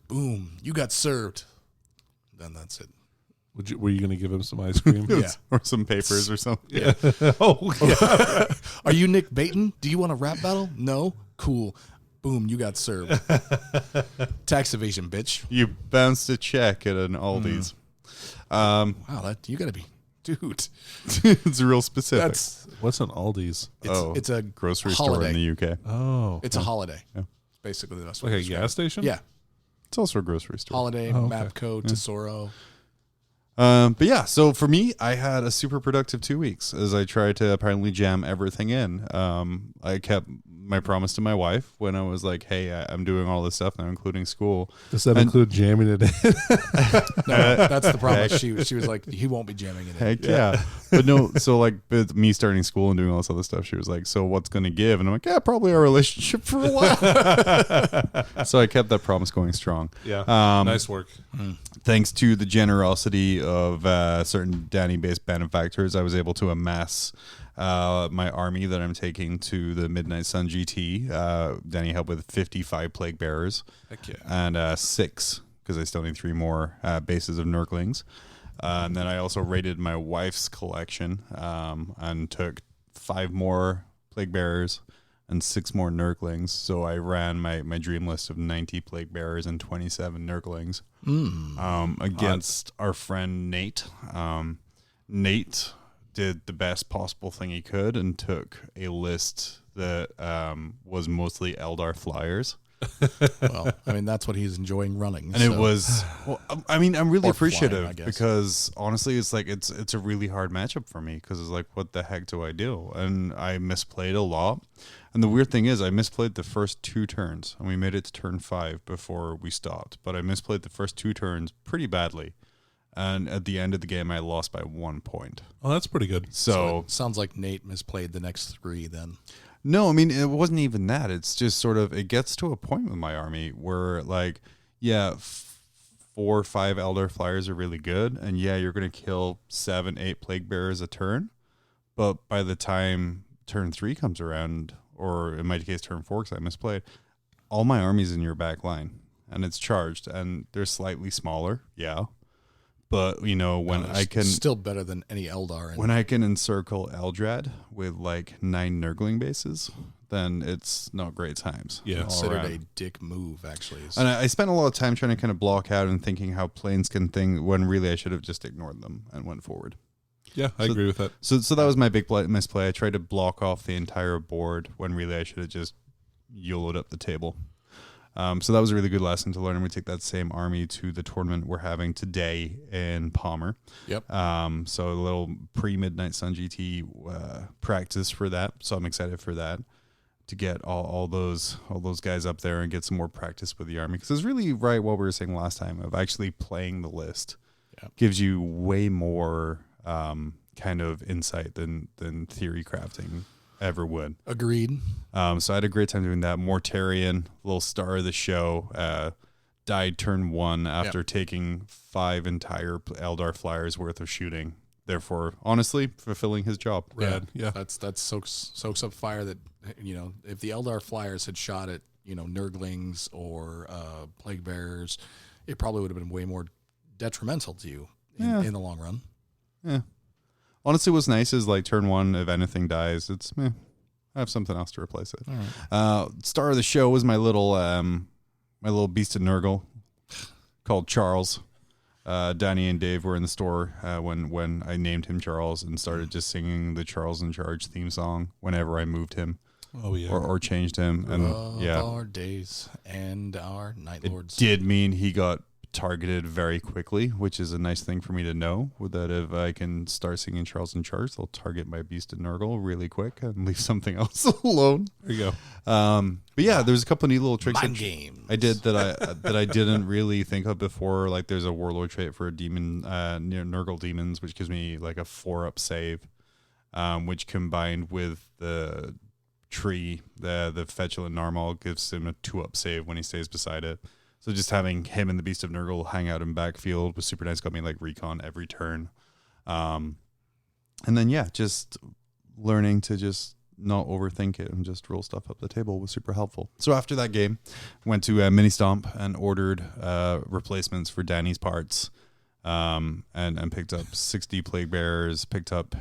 S1: Boom! You got served. Then that's it.
S3: Were you going to give him some ice cream?
S1: Yeah.
S2: Or some papers or something.
S3: Yeah. Oh, yeah.
S1: Are you Nick Baton? Do you want a rap battle? No? Cool. Boom, you got served. Tax evasion, bitch.
S2: You bounced a check at an Aldi's.
S1: Wow, you got to be, dude.
S2: It's real specific.
S3: What's an Aldi's?
S1: It's a
S2: grocery
S1: holiday.
S2: store in the UK.
S3: Oh.
S1: It's a holiday.
S2: Yeah.
S1: It's basically the best way
S3: Like
S1: to
S3: a
S1: describe
S3: gas
S1: it.
S3: station?
S1: Yeah.
S2: It's also a grocery store.
S1: Holiday,
S3: Oh, okay.
S1: Mapco, Tesoro.
S2: But yeah, so for me, I had a super productive 2 weeks as I tried to apparently jam everything in. I kept my promise to my wife when I was like, hey, I'm doing all this stuff now, including school.
S3: Does that include jamming it in?
S1: No, that's the problem. She was like, he won't be jamming it in.
S2: Heck yeah. But no, so like with me starting school and doing all this other stuff, she was like, so what's going to give? And I'm like, yeah, probably our relationship for a while. So I kept that promise going strong.
S3: Yeah. Nice work.
S2: Thanks to the generosity of certain Danny-based benefactors, I was able to amass my army that I'm taking to the Midnight Sun GT. Danny helped with 55 Plague Bearers.
S3: Heck yeah.
S2: And 6, because I still need 3 more bases of Nurglings. And then I also raided my wife's collection and took 5 more Plague Bearers and 6 more Nurglings. So I ran my dream list of 90 Plague Bearers and 27 Nurglings against our friend Nate. Nate did the best possible thing he could and took a list that was mostly Eldar flyers.
S1: Well, I mean, that's what he's enjoying running.
S2: And it was, well, I mean, I'm really
S1: Or flying,
S2: appreciative
S1: I guess.
S2: because honestly, it's like, it's a really hard matchup for me because it's like, what the heck do I do? And I misplayed a lot. And the weird thing is I misplayed the first 2 turns and we made it to turn 5 before we stopped. But I misplayed the first 2 turns pretty badly. And at the end of the game, I lost by 1 point.
S3: Oh, that's pretty good.
S2: So
S1: it sounds like Nate misplayed the next 3 then.
S2: no, I mean, it wasn't even that. It's just sort of, it gets to a point with my army where, like, yeah, 4 or 5 Eldar Flyers are really good. And yeah, you're going to kill 7, 8 Plague Bearers a turn. But by the time turn 3 comes around, or in my case, turn 4, because I misplayed, all my army's in your back line. And it's charged. And they're slightly smaller, yeah. But, you know, when I can...
S1: Still better than any Eldar.
S2: When I can encircle Eldrad with like 9 Nurgling bases, then it's not great times.
S3: Yeah.
S2: all
S1: Considered
S2: around.
S1: a dick move, actually.
S2: And I spent a lot of time trying to kind of block out and thinking how planes can think when really I should have just ignored them and went forward.
S3: Yeah, I agree with that.
S2: So that was my big misplay. I tried to block off the entire board when really I should have just YOLO'd up the table. So that was a really good lesson to learn. And we take that same army to the tournament we're having today in Palmer.
S1: Yep.
S2: So a little pre-Midnight Sun GT practice for that. So I'm excited for that, to get all those guys up there and get some more practice with the army. Because it's really right what we were saying last time of actually playing the list.
S1: Yep.
S2: Gives you way more kind of insight than theory crafting ever would.
S1: Agreed.
S2: So I had a great time doing that. Mortarion, little star of the show, died turn 1 after taking 5 entire Eldar Flyers worth of shooting. Therefore, honestly, fulfilling his job.
S3: Rad. Yeah.
S1: That soaks up fire that, you know, if the Eldar Flyers had shot at, you know, Nurglings or Plague Bearers, it probably would have been way more detrimental to you in the long run.
S2: Yeah. Honestly, what's nice is like turn 1, if anything dies, it's I have something else to replace it.
S1: All right.
S2: Star of the show was my little beast of Nurgle called Charles. Danny and Dave were in the store when I named him Charles and started just singing the Charles in Charge theme song whenever I moved him.
S3: Oh, yeah.
S2: Or changed him. And
S1: Our days and our night lords.
S2: did mean he got targeted very quickly, which is a nice thing for me to know, that if I can start singing Charles in Charge, they'll target my beast of Nurgle really quick and leave something else alone.
S3: There you go.
S2: But yeah, there's a couple of neat little tricks
S1: Mind games.
S2: I did that I didn't really think of before. Like there's a warlord trait for a demon near Nurgle demons, which gives me like a 4-up save, which combined with the tree, the Fetulant Narmal, gives him a 2-up save when he stays beside it. So just having him and the Beast of Nurgle hang out in backfield was super nice. Got me like recon every turn. And then, yeah, just learning to just not overthink it and just roll stuff up the table was super helpful. So after that game, went to Mini Stomp and ordered replacements for Danny's parts. and picked up 60 plague bearers, picked up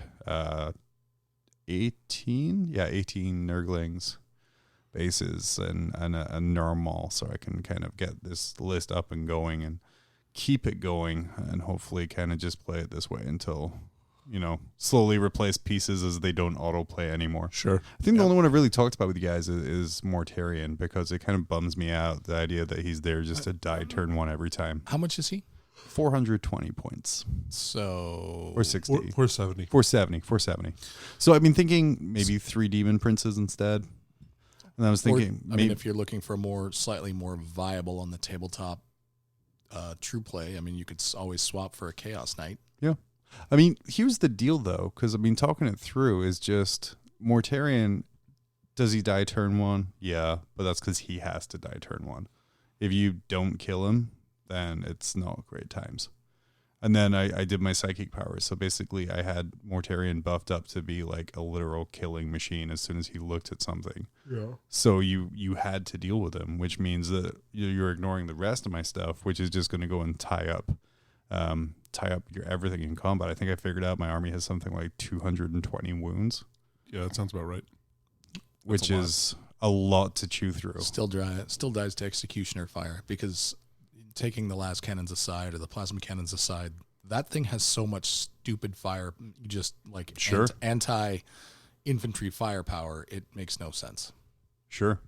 S2: 18 Nurglings bases and a normal, so I can kind of get this list up and going and keep it going, and hopefully kind of just play it this way until, slowly replace pieces as they don't autoplay anymore.
S3: Sure.
S2: I think the only one I've really talked about with you guys is Mortarion, because it kind of bums me out, the idea that he's there just to die turn 1 every time.
S1: How much is he?
S2: 420 points.
S1: So
S2: Or 60.
S3: 470.
S2: 470. So I've been thinking maybe 3 Demon Princes instead. And I was thinking,
S1: I mean, if you're looking for slightly more viable on the tabletop true play, I mean, you could always swap for a Chaos Knight.
S2: Yeah. I mean, here's the deal, though, because talking it through is just Mortarion. Does he die turn 1? Yeah, but that's because he has to die turn 1. If you don't kill him, then it's not great times. And then I did my psychic powers. So basically, I had Mortarion buffed up to be like a literal killing machine as soon as he looked at something. Yeah. So you had to deal with him, which means that you're ignoring the rest of my stuff, which is just going to go and tie up your everything in combat. I think I figured out my army has something like 220 wounds.
S3: Yeah, that sounds about right.
S2: Which is a lot to chew through.
S1: Still dies to executioner fire, because taking the las cannons aside, or the plasma cannons aside, that thing has so much stupid fire, just like anti-infantry firepower, it makes no sense.
S2: Sure.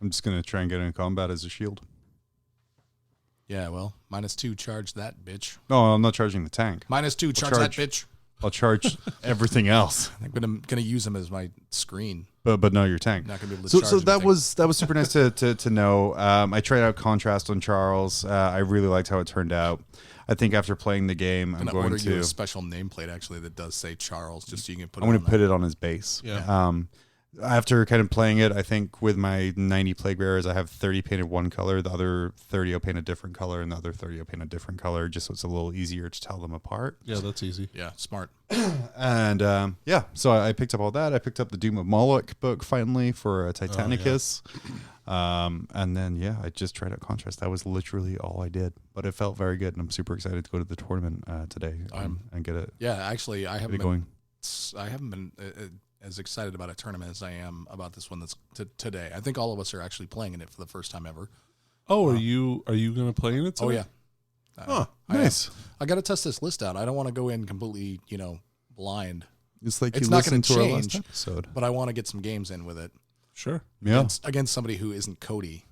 S2: I'm just going to try and get in combat as a shield.
S1: Yeah, well, -2, charge that bitch.
S2: No, I'm not charging the tank.
S1: -2, charge that bitch.
S2: I'll charge everything else.
S1: I'm gonna use him as my screen.
S2: But no, your tank.
S1: Not gonna be able to charge
S2: so that was super nice to know. I tried out Contrast on Charles. I really liked how it turned out. I think after playing the game, I'm going
S1: order
S2: to
S1: you a special nameplate actually that does say Charles, just so you can put.
S2: I'm going to put it on his base.
S3: Yeah.
S2: After kind of playing it, I think with my 90 plague bearers, I have 30 painted one color, the other 30 will paint a different color, and the other 30 will paint a different color, just so it's a little easier to tell them apart.
S3: Yeah, that's easy.
S1: Yeah, smart.
S2: And so I picked up all that. I picked up the Doom of Moloch book finally for Titanicus. And then, I just tried out Contrast. That was literally all I did, but it felt very good, and I'm super excited to go to the tournament today and get it.
S1: Yeah, actually, I haven't been as excited about a tournament as I am about this one that's today. I think all of us are actually playing in it for the first time ever.
S3: Oh, are you going to play in it today?
S1: Oh, yeah.
S2: Nice.
S1: I got to test this list out. I don't want to go in completely, blind.
S2: It's like
S1: it's
S2: you
S1: not
S2: listened
S1: to
S2: to our
S1: change,
S2: last episode.
S1: but I want to get some games in with it.
S3: Sure.
S2: Yeah.
S1: Against somebody who isn't Cody,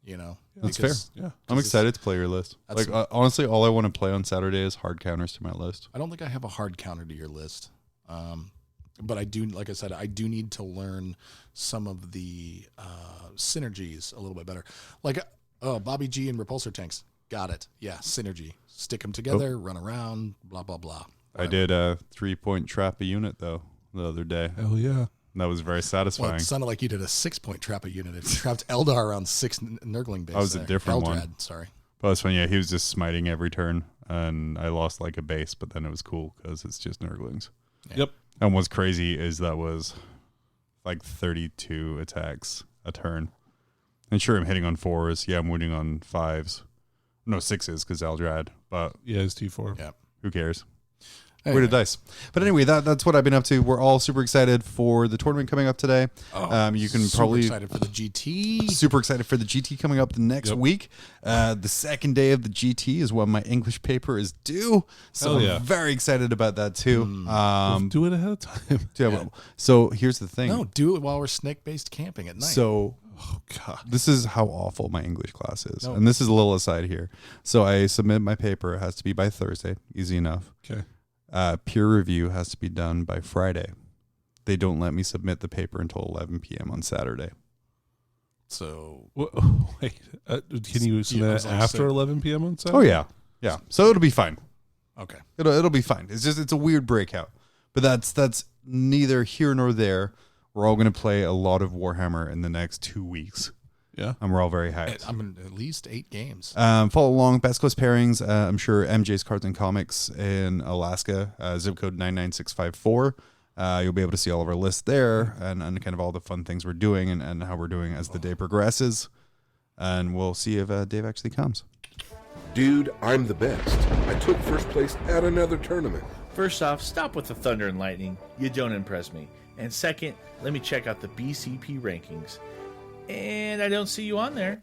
S2: That's fair.
S3: Yeah.
S2: I'm excited to play your list. Like, honestly, all I want to play on Saturday is hard counters to my list.
S1: I don't think I have a hard counter to your list. But I do, like I said, I do need to learn some of the synergies a little bit better. Like Bobby G and repulsor tanks. Got it. Yeah, synergy. Stick them together, run around, blah, blah, blah. Whatever.
S2: I did a 3-point trap a unit, though, the other day.
S3: Hell yeah.
S2: And that was very satisfying.
S1: Well, it sounded like you did a 6-point trap a unit. It trapped Eldar around 6 Nurgling base.
S2: That was a different one.
S1: Sorry.
S2: But it's funny, he was just smiting every turn, and I lost like a base, but then it was cool because it's just Nurglings.
S1: Yeah.
S3: Yep.
S2: And what's crazy is that was like 32 attacks a turn. And sure, I'm hitting on 4s. Yeah, I'm winning on 5s. No, 6s because Eldrad. But
S3: yeah, it's T4.
S1: Yeah.
S2: Who cares?
S1: Anyway.
S2: Weighted dice. But anyway, that's what I've been up to. We're all super excited for the tournament coming up today. You can probably
S1: excited for the GT.
S2: Super excited for the GT coming up the next week. The second day of the GT is when my English paper is due. So I'm very excited about that too.
S3: Do it ahead of time.
S2: Well, so here's the thing.
S1: No, do it while we're snake-based camping at night.
S2: So this is how awful my English class is. No. And this is a little aside here. So I submit my paper. It has to be by Thursday. Easy enough.
S3: Okay.
S2: Peer review has to be done by Friday. They don't let me submit the paper until 11 p.m. on Saturday.
S1: So
S3: wait, can you submit after 11 p.m. on Saturday?
S2: Oh yeah. So it'll be fine.
S1: Okay,
S2: it'll be fine. It's a weird breakout, but that's neither here nor there. We're all going to play a lot of Warhammer in the next 2 weeks.
S3: Yeah.
S2: And we're all very hyped.
S1: I'm in at least 8 games.
S2: Follow along, Best Coast Pairings. I'm sure MJ's Cards and Comics in Alaska, zip code 99654. You'll be able to see all of our lists there and kind of all the fun things we're doing and how we're doing as the day progresses. And we'll see if Dave actually comes.
S4: Dude, I'm the best. I took first place at another tournament.
S5: First off, stop with the thunder and lightning. You don't impress me. And second, let me check out the BCP rankings. And I don't see you on there.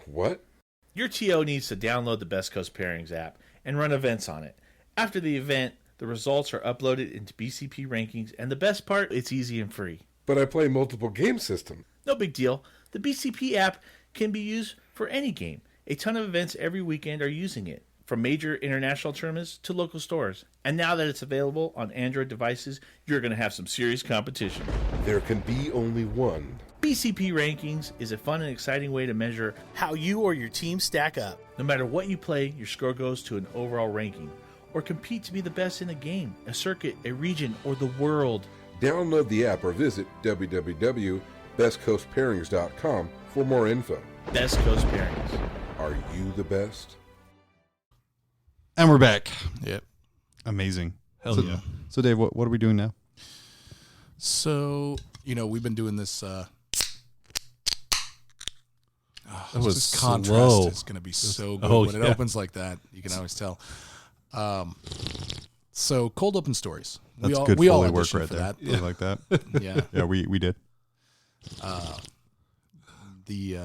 S4: What?
S5: Your TO needs to download the Best Coast Pairings app and run events on it. After the event, the results are uploaded into BCP rankings, and the best part, it's easy and free.
S4: But I play multiple game systems.
S5: No big deal. The BCP app can be used for any game. A ton of events every weekend are using it, from major international tournaments to local stores. And now that it's available on Android devices, you're going to have some serious competition.
S4: There can be only one.
S5: BCP Rankings is a fun and exciting way to measure how you or your team stack up. No matter what you play, your score goes to an overall ranking, or compete to be the best in a game, a circuit, a region, or the world.
S4: Download the app or visit www.bestcoastpairings.com for more info.
S5: Best Coast Pairings.
S4: Are you the best?
S2: And we're back.
S1: Yep.
S2: Amazing.
S3: Hell
S2: so,
S3: yeah.
S2: So, Dave, what are we doing now?
S1: So, we've been doing this.
S3: That was
S1: this contrast
S3: slow.
S1: is going to be so good
S3: Oh,
S1: when it
S3: yeah.
S1: opens like that. You can always tell. So, cold open stories.
S2: That's
S1: we
S2: good
S1: all
S2: Foley work
S1: auditioned
S2: right
S1: for
S2: there.
S1: that.
S2: I like that.
S1: Yeah.
S2: Yeah, we did.
S1: The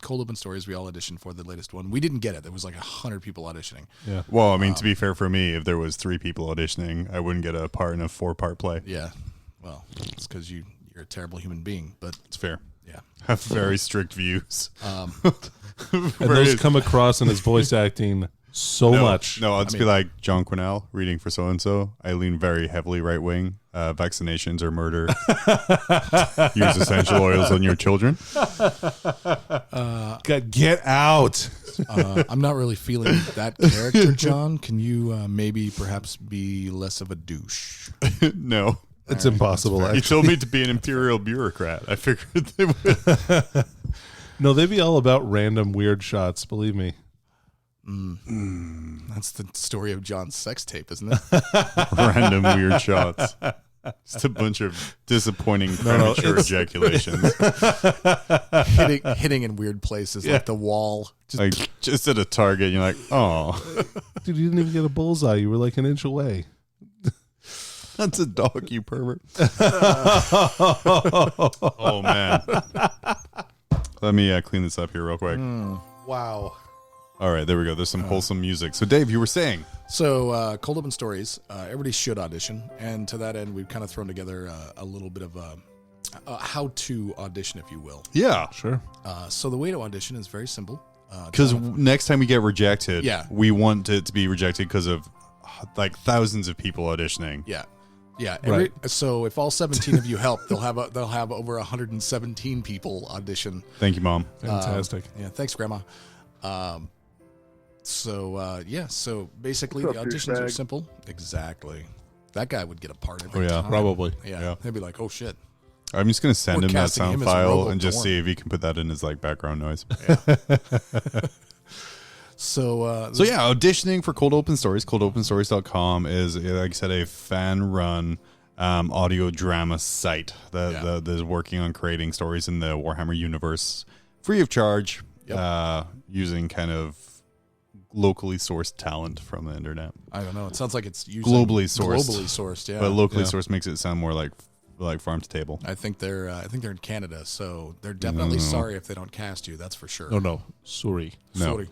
S1: cold open stories we all auditioned for the latest one. We didn't get it. There was like 100 people auditioning.
S3: Yeah.
S2: Well, I mean, to be fair for me, if there was 3 people auditioning, I wouldn't get a part in a 4-part play.
S1: Yeah. Well, it's because you're a terrible human being, but
S2: It's fair.
S1: yeah.
S2: Have very strict views.
S3: And those come across in his voice acting so much.
S2: No, I'll just be like John Quinnell reading for so-and-so. I lean very heavily right-wing. Vaccinations are murder. Use essential oils on your children.
S3: Get out.
S1: I'm not really feeling that character, John. Can you maybe perhaps be less of a douche?
S2: No.
S3: It's impossible.
S2: He
S3: Actually.
S2: told me to be an imperial bureaucrat. I figured they would.
S3: No, they'd be all about random weird shots. Believe me.
S1: That's the story of John's sex tape, isn't it?
S2: Random weird shots. Just a bunch of disappointing premature ejaculations.
S1: hitting in weird places like the wall.
S2: Like just at a target, and you're like, oh,
S3: Dude, you didn't even get a bullseye. You were like an inch away.
S2: that's a dog, you pervert. Oh man. Let me clean this up here real quick.
S1: Wow.
S2: All right, there we go. There's some wholesome music. So, Dave, you were saying.
S1: So, cold open stories. Everybody should audition, and to that end, we've kind of thrown together a little bit of a how to audition, if you will.
S2: Yeah.
S3: Sure.
S1: So the way to audition is very simple.
S2: Because next time we get rejected,
S1: Yeah.
S2: we want it to be rejected because of like thousands of people auditioning.
S1: Yeah.
S3: Right.
S1: So if all 17 of you help, they'll have over 117 people audition.
S2: Thank you, Mom.
S3: Fantastic.
S1: Yeah, thanks, Grandma. So basically the auditions are simple. Exactly. That guy would get a part every time.
S3: Probably.
S1: Yeah. They'd be like, oh shit.
S2: I'm just going to send
S1: We're
S2: him that
S1: casting
S2: sound
S1: him as
S2: file
S1: Robo
S2: and just
S1: Dorn.
S2: see if he can put that in his like background noise.
S1: So
S2: So yeah, auditioning for Cold Open Stories, coldopenstories.com is, like I said, a fan-run audio drama site that is working on creating stories in the Warhammer universe free of charge, using kind of locally sourced talent from the internet.
S1: I don't know. It sounds like it's usually
S2: Globally sourced.
S1: Globally sourced, yeah.
S2: But locally sourced makes it sound more like farm to table.
S1: I think they're in Canada, so they're definitely sorry if they don't cast you. That's for sure.
S3: Oh, no. Sorry.
S2: No.
S1: Sorry.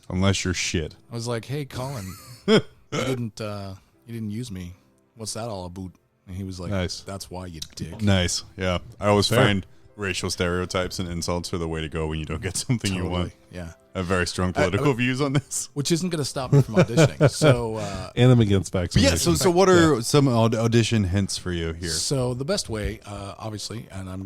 S2: Unless you're shit.
S1: I was like, "Hey, Colin, you didn't use me. What's that all about?" And he was like,
S3: Nice.
S1: That's why, you dick."
S2: Nice. Yeah. I always
S3: Fair.
S2: find racial stereotypes and insults are the way to go when you don't get something you want.
S1: Yeah.
S2: I have very strong political views on this.
S1: Which isn't going to stop me from auditioning. So,
S3: And I'm against
S2: But
S3: vaccination.
S2: yeah, so what are some audition hints for you here?
S1: so the best way, obviously, and I'm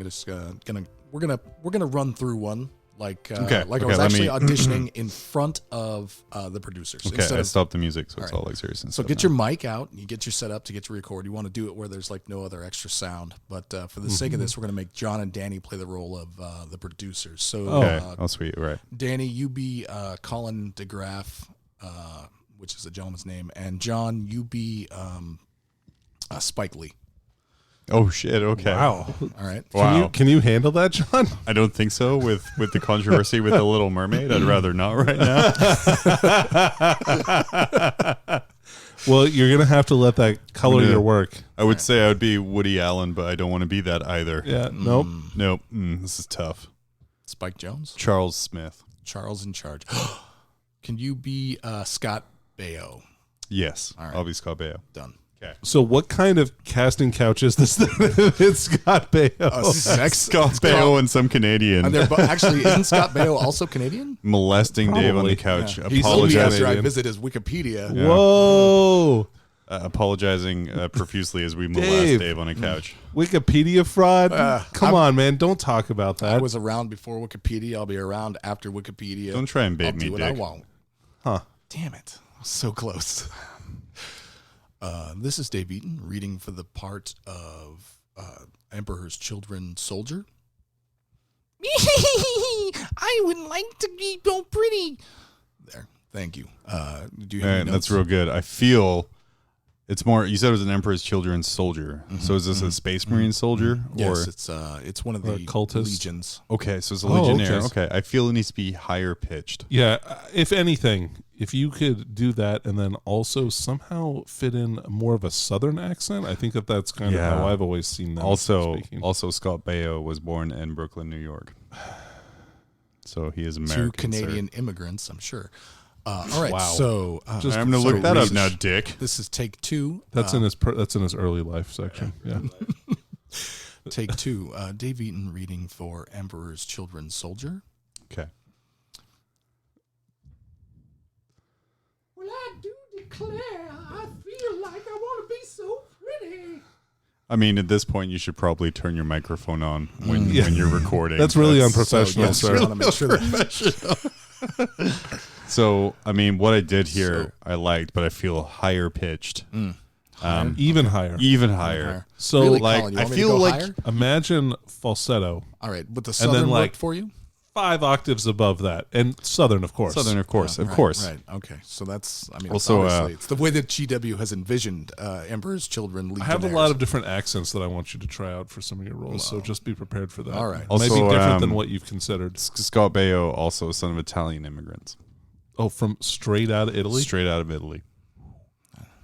S1: we're gonna run through one like I was
S2: let
S1: actually
S2: me-
S1: auditioning in front of the producers.
S2: Okay,
S1: Instead
S2: I
S1: of,
S2: stopped the music, so it's
S1: All
S2: all
S1: right.
S2: like serious. And
S1: So
S2: stuff
S1: get
S2: now.
S1: your mic out. You get your setup to get your record. You want to do it where there's like no other extra sound. But for the sake of this, we're going to make John and Danny play the role of the producers. So
S2: Okay. Sweet. Right.
S1: Danny, you be Colin DeGraff, which is the gentleman's name, and John, you be Spike Lee.
S2: Oh shit! Okay.
S3: Wow.
S1: All right.
S2: Wow.
S3: Can you handle that, John?
S2: I don't think so. With the controversy with the Little Mermaid, I'd rather not right now.
S3: Well, you're gonna have to let that color your work.
S2: I would say I would be Woody Allen, but I don't want to be that either.
S3: Yeah. Nope.
S2: Nope. This is tough.
S1: Spike Jones,
S2: Charles Smith.
S1: Charles in charge. Can you be Scott Baio?
S2: Yes.
S1: All right.
S2: I'll be Scott Baio.
S1: Done.
S2: Okay.
S3: So, what kind of casting couch is this? It's Scott Baio.
S1: Sex
S2: Scott Baio and some Canadian
S1: And they're actually, isn't Scott Baio also Canadian?
S2: molesting Dave on
S3: Probably.
S2: the couch,
S3: Yeah. He's
S1: Only after I
S3: Canadian.
S1: visit his Wikipedia.
S2: Yeah.
S3: Whoa.
S2: Apologizing profusely as we molest
S3: Dave.
S2: Dave on a couch.
S3: Wikipedia fraud? Come
S1: I'm-
S3: on, man. Don't talk about
S1: I
S3: that.
S1: was around before Wikipedia. I'll be around after Wikipedia.
S2: Don't try and bait
S1: I'll
S2: me,
S1: do what I
S2: Dick.
S1: want.
S3: Huh.
S1: Damn it. So close. This is Dave Eaton reading for the part of Emperor's Children Soldier. I would like to be so pretty. There. Thank you. Do you have any
S2: Man, that's
S1: notes?
S2: real good. I feel it's more. You said it was an Emperor's Children's soldier. So is this a Space Marine soldier?
S1: Yes,
S2: Or
S1: it's one of
S3: Or
S1: the
S3: a cultist?
S1: legions.
S2: okay, so it's a
S3: Oh,
S2: legionnaire.
S3: okay.
S2: Okay, I feel it needs to be higher pitched.
S3: Yeah. If anything, if you could do that and then also somehow fit in more of a Southern accent, I think that's kind of
S2: Yeah.
S3: how I've always seen them
S2: Also,
S3: speaking.
S2: Scott Baio was born in Brooklyn, New York. So he is American.
S1: Two Canadian immigrants, I'm sure. All right,
S3: Wow.
S1: so
S3: Just-
S2: I'm going to
S3: So
S2: look that up
S1: reach.
S2: now, Dick.
S1: this is take two.
S3: That's in his early life section. Yeah.
S1: Take two. Dave Eaton reading for Emperor's Children's Soldier.
S2: Okay.
S6: Well, I do declare, I feel like I want to be so pretty.
S2: I mean, at this point, you should probably turn your microphone on when you're recording.
S3: That's really unprofessional,
S1: yes,
S3: sir.
S1: I want to make sure that
S2: So, I mean, what I did here, I liked, but I feel higher pitched,
S3: Even higher.
S2: even higher.
S3: So,
S1: really,
S2: like,
S1: Colin, you
S2: I
S1: want me to
S2: feel
S1: go
S2: like-
S1: higher?
S3: Imagine falsetto,
S1: All right, but the
S3: and
S1: southern
S3: then, like,
S1: worked for you.
S3: 5 octaves above that, and Southern, of course.
S2: Southern, of course, of
S1: Right,
S2: course.
S1: Right. Okay. So that's. I mean,
S2: Also,
S1: obviously, it's the way that GW has envisioned Emperor's Children.
S3: I have a lot of different accents that I want you to try out for some of your roles, so just be prepared for that.
S1: All right.
S3: It might be
S2: Also,
S3: different than what you've considered.
S2: Scott Baio, also son of Italian immigrants,
S3: Oh, from straight out of Italy?
S2: straight out of Italy.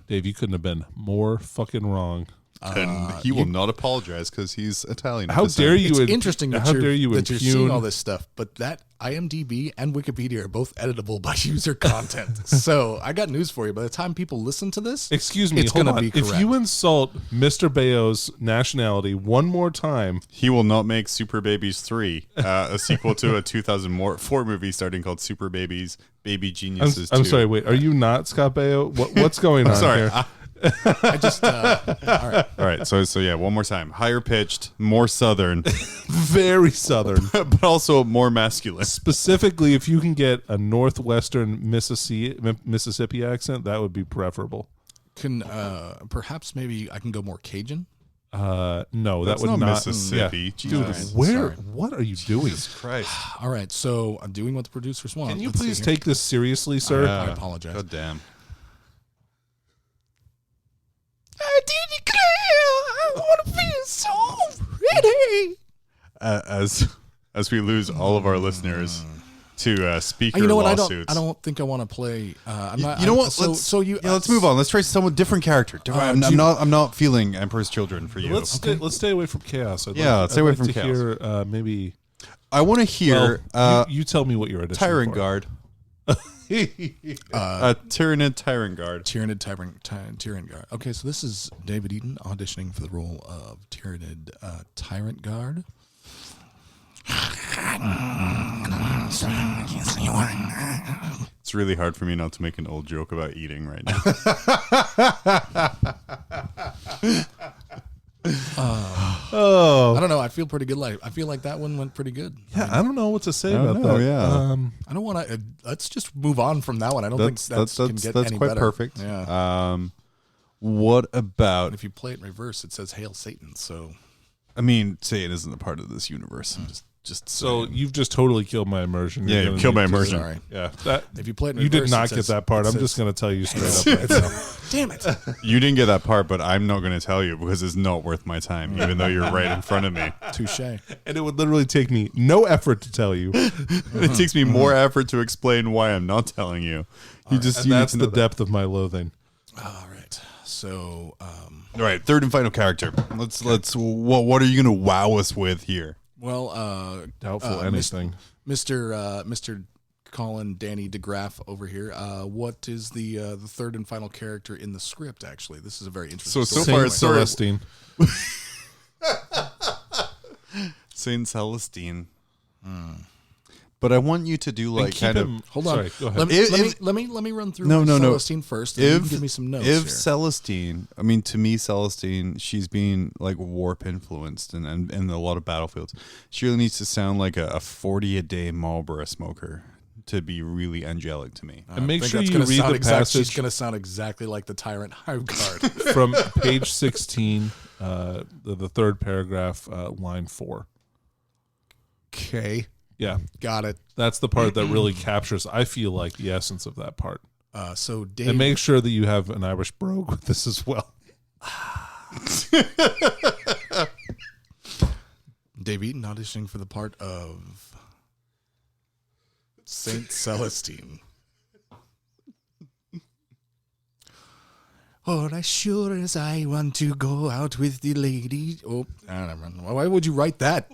S3: Dave, you couldn't have been more fucking wrong.
S2: And he will not apologize because he's Italian.
S3: How dare you?
S1: It's interesting that
S3: how
S1: you're,
S3: dare you
S1: that you're seeing
S3: impugn
S1: all this stuff, but that IMDb and Wikipedia are both editable by user content. So I got news for you. By the time people listen to this,
S3: Excuse me,
S1: it's
S3: hold
S1: going
S3: on.
S1: to be
S3: If
S1: correct.
S3: you insult Mr. Baio's nationality one more time,
S2: He will not make Super Babies 3, a sequel to a 2004 movie starting called Super Babies, Baby Geniuses 2.
S3: I'm sorry, wait, are you not Scott Baio? What's going on
S2: Sorry.
S3: here?
S1: I just all right.
S2: All right, so yeah, one more time. Higher pitched, more southern,
S3: Very Southern.
S2: but also more masculine.
S3: Specifically, if you can get a northwestern Mississippi accent, that would be preferable.
S1: Can perhaps maybe I can go more Cajun?
S3: No,
S2: That's
S3: that would
S2: not
S3: not.
S2: Mississippi.
S3: Yeah.
S2: Jesus.
S3: Dude,
S1: Alright,
S3: where?
S1: sorry.
S3: What are you doing?
S2: Christ.
S1: All right, so I'm doing what the producers want.
S3: Can you
S1: Let's see
S3: please
S1: here.
S3: take this seriously, sir?
S1: I apologize.
S2: God damn.
S6: I do declare, I want to be so pretty.
S2: As we lose all of our listeners to speaker
S1: You know what?
S2: lawsuits.
S1: I don't think I want to play. I'm not.
S2: You know
S1: I'm-
S2: what?
S1: So
S2: let's move on. Let's try some different character. I'm not feeling Emperor's Children for you.
S3: Let's stay away from chaos.
S2: Let's stay away from
S3: to
S2: chaos.
S3: Hear, maybe.
S2: I want to hear
S3: You tell me what you're auditioning
S2: Tyrant
S3: for.
S2: Guard. Tyrannid Tyrant Guard.
S1: Tyrant Guard. Okay, so this is David Eaton auditioning for the role of Tyrannid Tyrant Guard.
S2: It's really hard for me not to make an old joke about eating right now.
S3: Oh,
S1: I don't know. I feel pretty good. I feel like that one went pretty good.
S3: yeah. I don't know what to say
S2: I don't
S3: about
S2: know,
S3: that.
S2: yeah.
S1: I don't want to. Let's just move on from that one. I don't think
S2: That's
S1: can get any
S2: quite
S1: better.
S2: perfect.
S1: Yeah.
S2: What about?
S1: If you play it in reverse, it says "Hail Satan." So
S2: I mean, Satan isn't a part of this universe.
S1: Just
S3: So you've just totally killed my immersion.
S2: Yeah,
S3: You're
S2: you
S3: gonna
S2: killed my
S3: need to-
S2: immersion.
S1: sorry.
S3: Yeah, that
S1: If you play it in
S3: you did
S1: reverse,
S3: not
S1: it
S3: get
S1: says-
S3: that part.
S1: it
S3: I'm
S1: says-
S3: just going to tell you straight up right now.
S1: Damn it.
S2: You didn't get that part, but I'm not going to tell you because it's not worth my time, even though you're right in front of me.
S1: Touche.
S3: And it would literally take me no effort to tell you.
S2: It takes me more effort to explain why I'm not telling you.
S3: And that's the depth of my loathing.
S1: All right. So,
S2: All right, third and final character. Let's. What are you going to wow us with here?
S1: well,
S3: Doubtful anything.
S1: Mr. Colin Danny DeGraff over here. What is the third and final character in the script? Actually, this is a very interesting.
S2: So
S1: story.
S2: far
S3: Saint
S2: it's sort of-
S3: Celestine.
S2: Saint Celestine. But I want you to do like
S3: keep
S2: kind
S3: him-
S2: of.
S1: Hold on.
S3: Sorry, go ahead.
S1: Let me run through
S2: No.
S1: Celestine first. And you can give me some notes
S2: If
S1: here.
S2: Celestine, I mean, to me, Celestine, she's being like warp influenced and a lot of battlefields. She really needs to sound like a 40-a-day Marlboro smoker to be really angelic to me.
S3: And make
S1: I think
S3: sure
S1: that's
S3: you
S1: gonna
S3: read
S1: sound
S3: the passage
S1: She's going to sound exactly like the Tyrant Hive Guard.
S3: from page 16, the third paragraph, line 4.
S1: Okay,
S3: Yeah,
S1: got it.
S3: that's the part that really captures, I feel like, the essence of that part.
S1: So Dave,
S3: And make sure that you have an Irish brogue with this as well.
S1: Dave Eaton auditioning for the part of Saint Celestine. Oh, as sure as I want to go out with the lady. Oh, I don't know. Why would you write that?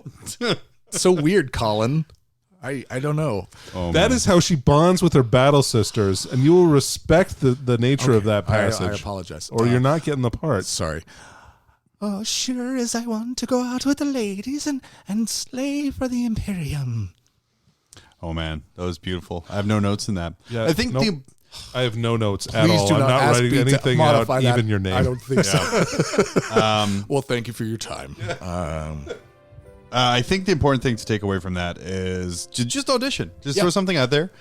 S1: So weird, Colin. I don't know.
S2: Oh,
S3: That is how she bonds with her battle sisters, and you will respect the nature of that
S1: I
S3: passage.
S1: apologize.
S3: Or you're not getting the part.
S1: Sorry. Oh, sure as I want to go out with the ladies and slay for the Imperium.
S2: Oh man, that was beautiful. I have no notes in that.
S3: Yeah,
S2: I think
S3: nope. I have no notes at
S1: Please
S3: all.
S1: do
S3: I'm
S1: not
S3: not
S1: ask
S3: writing
S1: me to
S3: anything out,
S1: modify that.
S3: even your name.
S1: I don't think so. Well, thank you for your time.
S2: I think the important thing to take away from that is just audition. Just
S1: Yeah.
S2: throw something out there.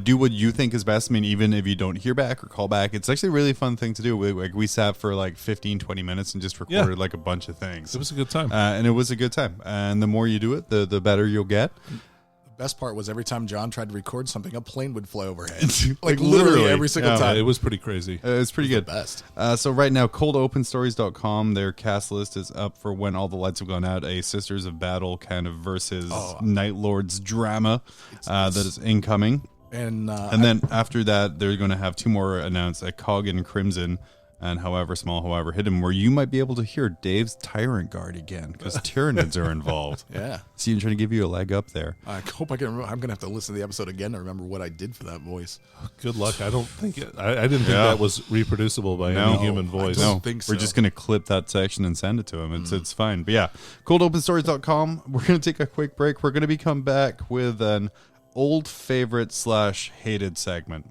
S2: Do what you think is best. I mean, even if you don't hear back or call back, it's actually a really fun thing to do. We sat for like 15, 20 minutes and just recorded like a bunch of things.
S3: It was a good time.
S2: And it was a good time. And the more you do it, the better you'll get.
S1: The best part was every time John tried to record something, a plane would fly overhead. like literally every single
S2: Yeah.
S1: time.
S3: It was pretty crazy.
S2: It's pretty good.
S1: best.
S2: So right now, coldopenstories.com, their cast list is up for When All the Lights Have Gone Out, a Sisters of Battle kind of versus Night Lords drama that is incoming.
S1: And
S2: And then after that, they're going to have two more announced, a Cog and Crimson, and However Small, However Hidden, where you might be able to hear Dave's Tyrant Guard again, because Tyranids are involved.
S1: yeah,
S2: See, I'm trying to give you a leg up there.
S1: I hope I can remember. I'm going to have to listen to the episode again to remember what I did for that voice.
S3: Good luck. I don't think it. I didn't think that was reproducible by any human voice.
S1: I don't
S2: No,
S1: think
S2: we're
S1: so.
S2: just going to clip that section and send it to him. It's fine. But yeah, coldopenstories.com. We're going to take a quick break. We're going to be come back with an old favorite / hated segment.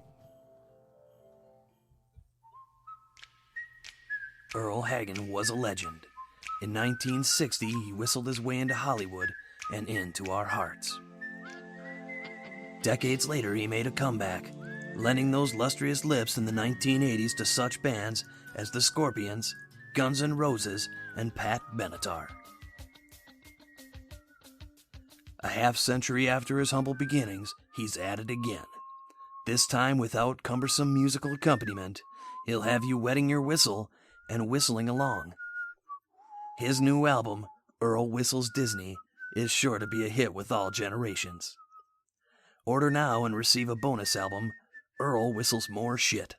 S7: Earl Hagen was a legend. In 1960, he whistled his way into Hollywood and into our hearts. Decades later, he made a comeback, lending those lustrous lips in the 1980s to such bands as the Scorpions, Guns N' Roses, and Pat Benatar. A half-century after his humble beginnings, he's at it again. This time without cumbersome musical accompaniment, he'll have you wetting your whistle and whistling along. His new album, Earl Whistles Disney, is sure to be a hit with all generations. Order now and receive a bonus album, Earl Whistles More Shit,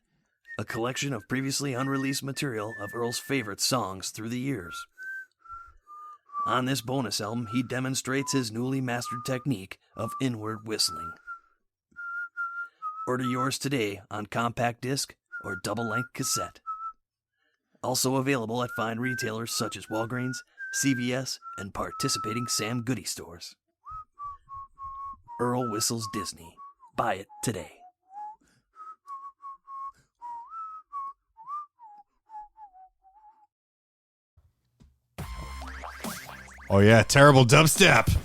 S7: a collection of previously unreleased material of Earl's favorite songs through the years. On this bonus album, he demonstrates his newly mastered technique of inward whistling. Order yours today on compact disc or double-length cassette. Also available at fine retailers such as Walgreens, CVS, and participating Sam Goody stores. Earl Whistles Disney. Buy it today.
S2: Oh yeah, terrible dubstep.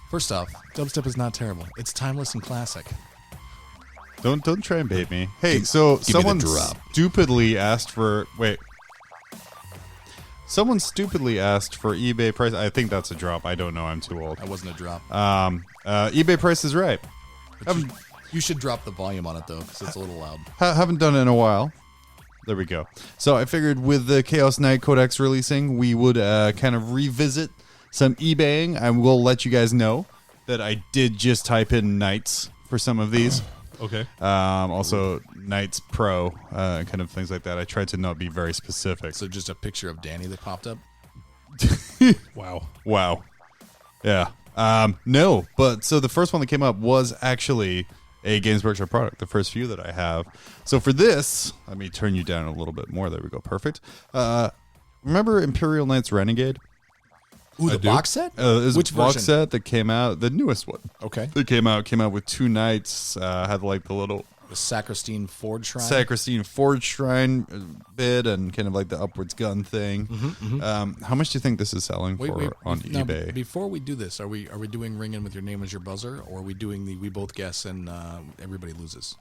S1: First off, dubstep is not terrible. It's timeless and classic.
S2: Don't try and bait me. Hey, so
S1: me the
S2: someone
S1: drop.
S2: stupidly asked for Someone stupidly asked for eBay price. I think that's a drop. I don't know. I'm too old.
S1: That wasn't a drop.
S2: eBay price is right.
S1: You should drop the volume on it, though, because it's a little loud.
S2: Haven't done it in a while. There we go. So I figured with the Chaos Knight Codex releasing, we would kind of revisit some eBaying. I will let you guys know that I did just type in Knights for some of these.
S3: Okay.
S2: Also, Knights Pro, kind of things like that. I tried to not be very specific.
S1: So just a picture of Danny that popped up.
S3: Wow.
S2: Wow. Yeah. No, but so the first one that came up was actually a Games Workshop product, the first few that I have. So for this, let me turn you down a little bit more. There we go. Perfect. Remember Imperial Knights Renegade?
S1: Ooh, the box set?
S2: There's
S1: Which
S2: a box
S1: version?
S2: set that came out, the newest one.
S1: Okay.
S2: That came out with two knights, had like the little
S1: The Sacristine Forge Shrine.
S2: Sacristine Forge Shrine bit and kind of like the upwards gun thing. How much do you think this is selling for on
S1: Now,
S2: eBay?
S1: Before we do this, are we doing ring in with your name as your buzzer, or are we doing the we both guess and everybody loses?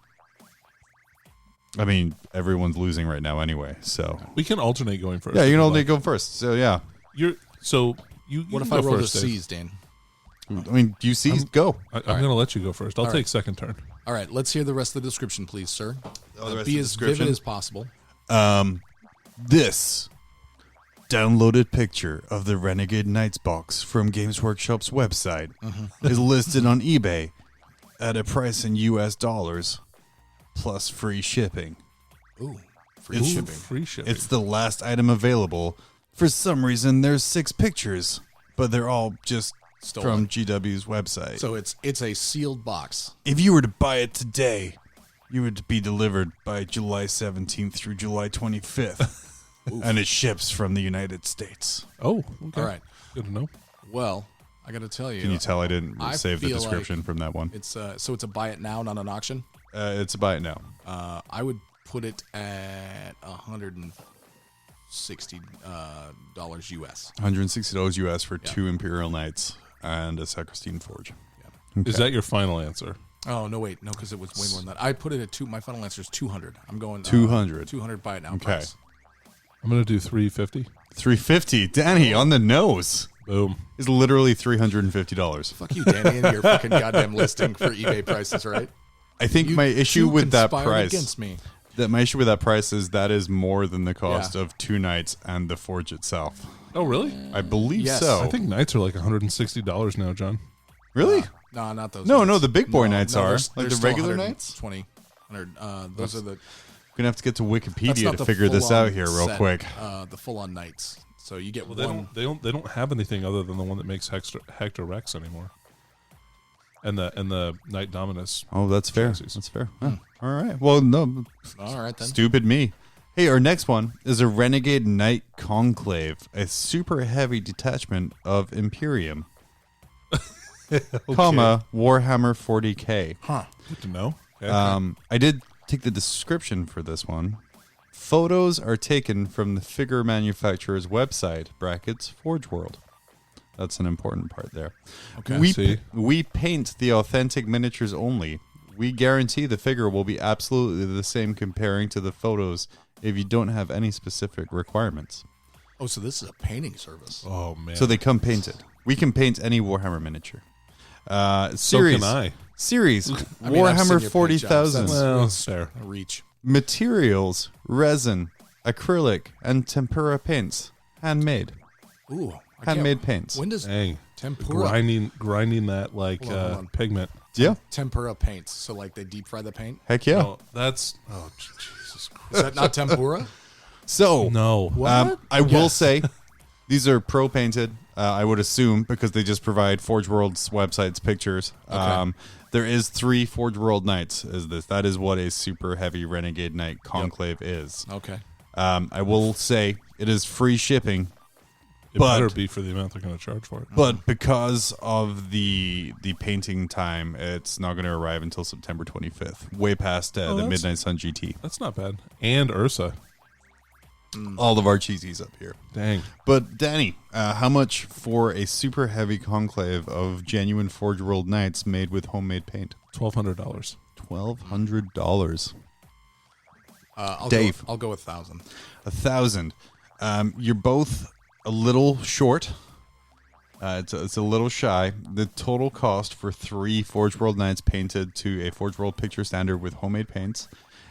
S2: I mean, everyone's losing right now anyway, so.
S3: We can alternate going first.
S2: Yeah, you
S3: if
S2: can
S3: you'd
S2: only
S3: like.
S2: go first. So, yeah.
S3: You
S1: What if
S3: can
S1: I
S3: go
S1: roll the
S3: first, Dave.
S1: C's, Dan?
S2: I mean, do you see? Go.
S3: I'm going to let you go first. I'll
S1: All
S3: take
S1: right.
S3: second turn.
S1: All right, let's hear the rest of the description, please, sir.
S2: Oh, the rest
S1: Be
S2: of the
S1: as
S2: description?
S1: vivid as possible.
S2: This downloaded picture of the Renegade Knights box from Games Workshop's website is listed on eBay at a price in US dollars plus free shipping.
S1: Ooh, free
S2: It's-
S1: shipping.
S3: Free shipping.
S2: It's the last item available. For some reason, there's 6 pictures, but they're all just
S1: Stolen.
S2: from GW's website.
S1: So it's a sealed box.
S2: If you were to buy it today, you would be delivered by July 17th through July 25th. And it ships from the United States.
S3: Oh, okay.
S1: All right.
S3: Good to know.
S1: Well, I got to tell you.
S2: Can you tell I didn't
S1: I
S2: save the
S1: feel
S2: description
S1: like
S2: from that one?
S1: It's so it's a buy it now, not an auction.
S2: It's a buy it now.
S1: I would put it at $160 US.
S2: $160 US for 2 Imperial Knights and a Sacristine Forge.
S3: Is that your final answer?
S1: Oh no, wait, no, because it was way more than that. I put it at 2. My final answer is 200. I'm going
S2: 200.
S1: 200 buy it now.
S2: Okay.
S1: Price.
S3: I'm going to do 350.
S2: 350. Danny on the nose.
S3: Boom.
S2: Is literally $350.
S1: Fuck you, Danny, and your fucking goddamn listing for eBay prices, right?
S2: I think my issue
S1: You
S2: with that
S1: conspired
S2: price
S1: against me.
S2: my issue with that price is that is more than the cost
S1: Yeah.
S2: of 2 knights and the forge itself.
S3: Oh, really?
S2: I believe
S1: Yes.
S2: so.
S3: I think knights are like $160 now, John.
S2: Really?
S1: No, not those.
S2: No,
S1: knights.
S2: no, the big boy knights are.
S1: they're-
S2: Like
S1: they're
S2: the
S1: still
S2: regular knights?
S1: 20, 100. Those are the.
S2: Gonna have to get to
S1: That's
S2: Wikipedia
S1: not
S2: to
S1: the
S2: figure this
S1: full-on
S2: out here real
S1: set,
S2: quick.
S1: The full-on knights. So you get
S3: Well,
S1: one.
S3: they don't have anything other than the one that makes Hector Rex anymore. And the Knight Dominus.
S2: Oh, that's fair.
S3: Chassis.
S2: That's fair. Oh, all right. Well, no,
S1: All right then.
S2: stupid me. Hey, our next one is a Renegade Knight Conclave, a super heavy detachment of Imperium, comma Warhammer 40K.
S1: Huh.
S3: Good to know. Okay.
S2: I did take the description for this one. Photos are taken from the figure manufacturer's website, brackets Forge World. That's an important part there.
S1: Okay.
S2: We paint the authentic miniatures only. We guarantee the figure will be absolutely the same comparing to the photos if you don't have any specific requirements.
S1: Oh, so this is a painting service.
S3: oh, man.
S2: So they come painted. We can paint any Warhammer miniature.
S3: So
S2: Series.
S3: can I.
S2: Series.
S1: I mean, I've seen
S2: Warhammer
S1: your
S2: 40,000.
S1: paint jobs.
S3: Well,
S1: That's
S3: fair.
S1: a reach.
S2: Materials, resin, acrylic, and tempera paints. Handmade.
S1: Ooh. I
S2: Handmade
S1: can't-
S2: paints.
S1: When does
S3: Dang.
S1: tempura
S3: Grinding that like
S1: Hold on.
S3: pigment.
S2: Yeah.
S1: tempura paints? So like they deep fry the paint.
S2: Heck yeah.
S3: No, that's Jesus Christ.
S1: Is that not tempura?
S2: So,
S3: No.
S2: I will say these are pro painted. I would assume because they just provide Forge World's website's pictures.
S1: Okay.
S2: There is 3 Forge World Knights. That is what a super heavy Renegade Knight Conclave is.
S1: Okay.
S2: I will say it is free shipping,
S3: It
S2: but-
S3: better be for the amount they're going to charge for it.
S2: but because of the painting time, it's not going to arrive until September 25th, way past the
S3: that's-
S2: Midnight Sun GT.
S3: That's not bad. And Ursa.
S2: All of our cheesies up here.
S3: Dang.
S2: But Danny, how much for a super heavy conclave of genuine Forge World Knights made with homemade paint?
S3: $1,200.
S2: $1,200.
S1: I'll
S2: Dave.
S1: I'll go with 1,000.
S2: 1,000. You're both a little short. It's a little shy. The total cost for 3 Forge World Knights painted to a Forge World picture standard with homemade paints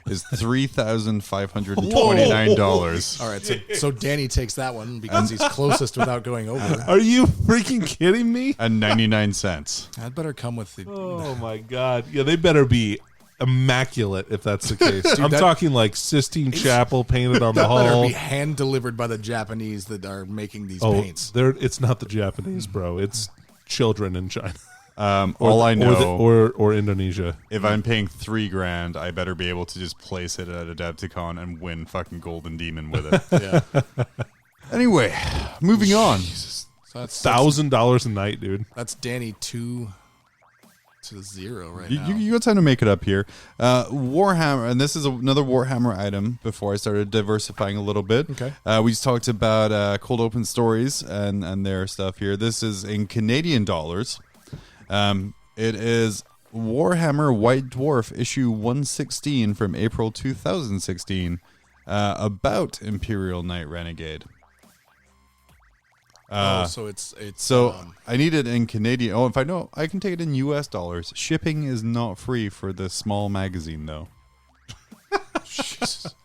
S2: is $3,529.
S1: All right, so Danny takes that one because he's closest without going over.
S3: Are you freaking kidding me?
S2: And 99 cents.
S1: I'd better come with the.
S3: Oh my God! Yeah, they better be immaculate if that's the case. I'm
S1: that-
S3: talking like Sistine Chapel painted on the
S1: Better
S3: hull.
S1: be hand delivered by the Japanese that are making these paints.
S3: It's not the Japanese, bro. It's children in China.
S2: All I know,
S3: or Indonesia.
S2: if I'm paying $3,000, I better be able to just place it at Adepticon and win fucking Golden Demon with it.
S1: Yeah.
S2: Anyway, moving on.
S1: So that's
S3: $1,000 a night, dude.
S1: That's Danny 2-0 right
S2: You,
S1: now.
S2: you got time to make it up here. Warhammer, and this is another Warhammer item before I started diversifying a little bit.
S1: Okay.
S2: We just talked about Cold Open Stories and their stuff here. This is in Canadian dollars. It is Warhammer White Dwarf issue 116 from April 2016 about Imperial Knight Renegade.
S1: So it's
S2: So I need it in Canadian. Oh, if I know, I can take it in US dollars. Shipping is not free for the small magazine, though.
S1: Jesus.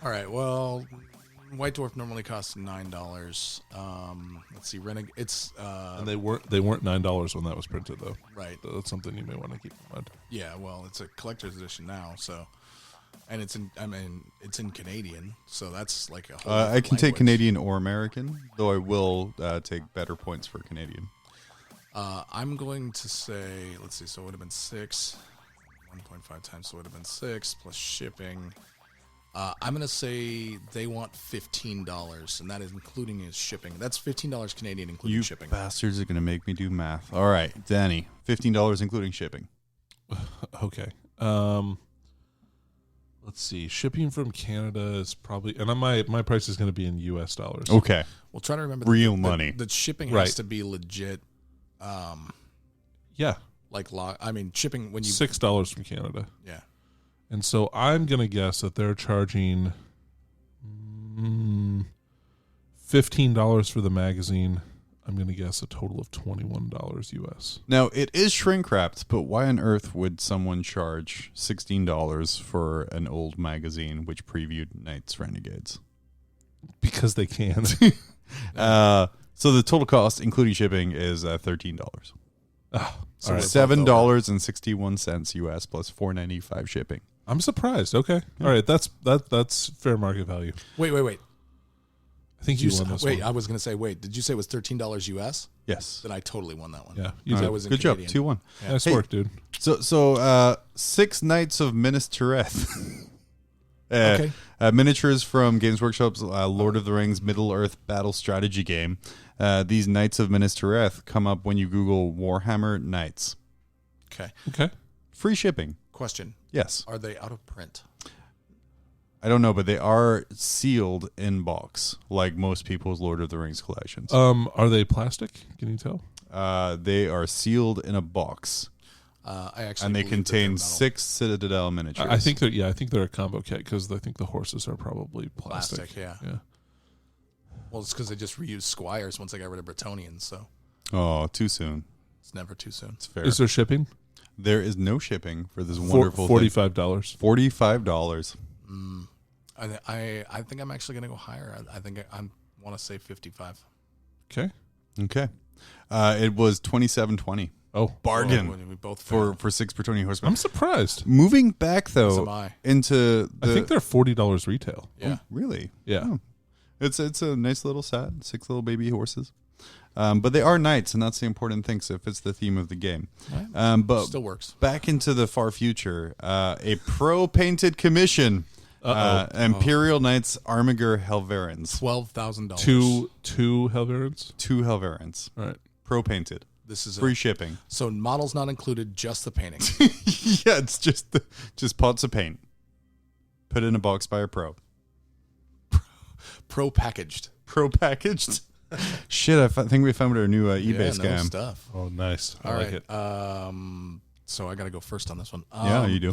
S1: All right. Well, White Dwarf normally costs $9. Let's see. Renegade. It's
S3: And they weren't $9 when that was printed, though.
S1: right.
S3: That's something you may want to keep in mind.
S1: Yeah. Well, it's a collector's edition now. So, and it's in. I mean, it's in Canadian. So that's like a whole.
S2: I
S1: different
S2: can take
S1: language.
S2: Canadian or American, though I will take better points for Canadian.
S1: I'm going to say. Let's see. So it would have been 6. 1.5 times. So it would have been 6 plus shipping. I'm going to say they want $15, and that is including his shipping. That's $15 Canadian, including
S2: You
S1: shipping.
S2: bastards are going to make me do math. All right, Danny, $15 including shipping.
S3: Okay. Let's see. Shipping from Canada is probably, and my price is going to be in US dollars.
S2: Okay.
S1: Well, try to remember
S2: Real money.
S1: The shipping
S3: Right.
S1: has to be legit.
S3: Yeah.
S1: Like I mean, shipping when you
S3: $6 from Canada.
S1: yeah.
S3: And so I'm going to guess that they're charging $15 for the magazine. I'm going to guess a total of $21 US.
S2: Now, it is shrink wrapped, but why on earth would someone charge $16 for an old magazine which previewed Knights Renegades?
S3: Because they can.
S2: So the total cost, including shipping, is $13. So
S3: all right.
S2: $7.61 US plus $4.95 shipping.
S3: I'm surprised. Okay. All right. That's fair market value.
S1: Wait.
S3: I think you won this
S1: Wait,
S3: one.
S1: I was going to say, wait, did you say it was $13 US?
S2: Yes.
S1: Then I totally won that one.
S3: Yeah.
S1: You
S3: You
S1: that
S3: did.
S1: was in
S2: Good job.
S1: Canadian.
S2: 2-1.
S3: Nice
S2: Hey.
S3: work, dude.
S2: So 6 Knights of Minas Tirith.
S1: Okay.
S2: Miniatures from Games Workshop's Lord of the Rings Middle-earth battle strategy game. These Knights of Minas Tirith come up when you Google Warhammer Knights.
S1: Okay.
S3: Okay.
S2: Free shipping.
S1: Question.
S2: Yes.
S1: Are they out of print?
S2: I don't know, but they are sealed in box, like most people's Lord of the Rings collections.
S3: Are they plastic? Can you tell?
S2: They are sealed in a box,
S1: I actually
S2: and they
S1: believe that they're
S2: contain
S1: metal.
S2: 6 Citadel miniatures.
S3: I think they're a combo kit because I think the horses are probably plastic.
S1: Plastic, yeah.
S3: Yeah.
S1: Well, it's because they just reused Squires once they got rid of Bretonians, so
S2: Oh, too soon.
S1: it's never too soon.
S2: It's fair.
S3: Is there shipping?
S2: There is no shipping for this wonderful thing.
S3: $45.
S2: $45.
S1: I think I'm actually going to go higher. I think I want to say 55.
S3: Okay.
S2: Okay. It was $27.20.
S3: Oh,
S2: Bargain.
S1: Well, we both
S2: for
S1: failed.
S2: 6 Bretonian horsemen.
S3: I'm surprised.
S2: Moving back
S1: So am
S2: though
S1: I.
S2: into the
S3: I think they're $40 retail.
S1: Yeah.
S2: really
S3: Yeah.
S2: Oh. It's a nice little set, 6 little baby horses. But they are knights, and that's the important thing. So it fits the theme of the game.
S1: Right.
S2: But
S1: Still works.
S2: back into the far future, a pro painted commission. Imperial Knights Armiger Helverins.
S1: $12,000.
S3: Two Helverins.
S2: 2 Helverins.
S3: All right.
S2: Pro painted.
S1: This is
S2: Free shipping.
S1: So models not included, just the painting.
S2: Yeah, it's just pots of paint. Put in a box by a pro.
S1: Pro packaged.
S2: Pro packaged. Shit, I think we found our new eBay
S1: Yeah,
S2: scam.
S1: no stuff.
S3: Oh, nice. I
S1: All
S3: like
S1: right.
S3: it.
S1: So I got to go first on this one.
S2: Yeah, you do.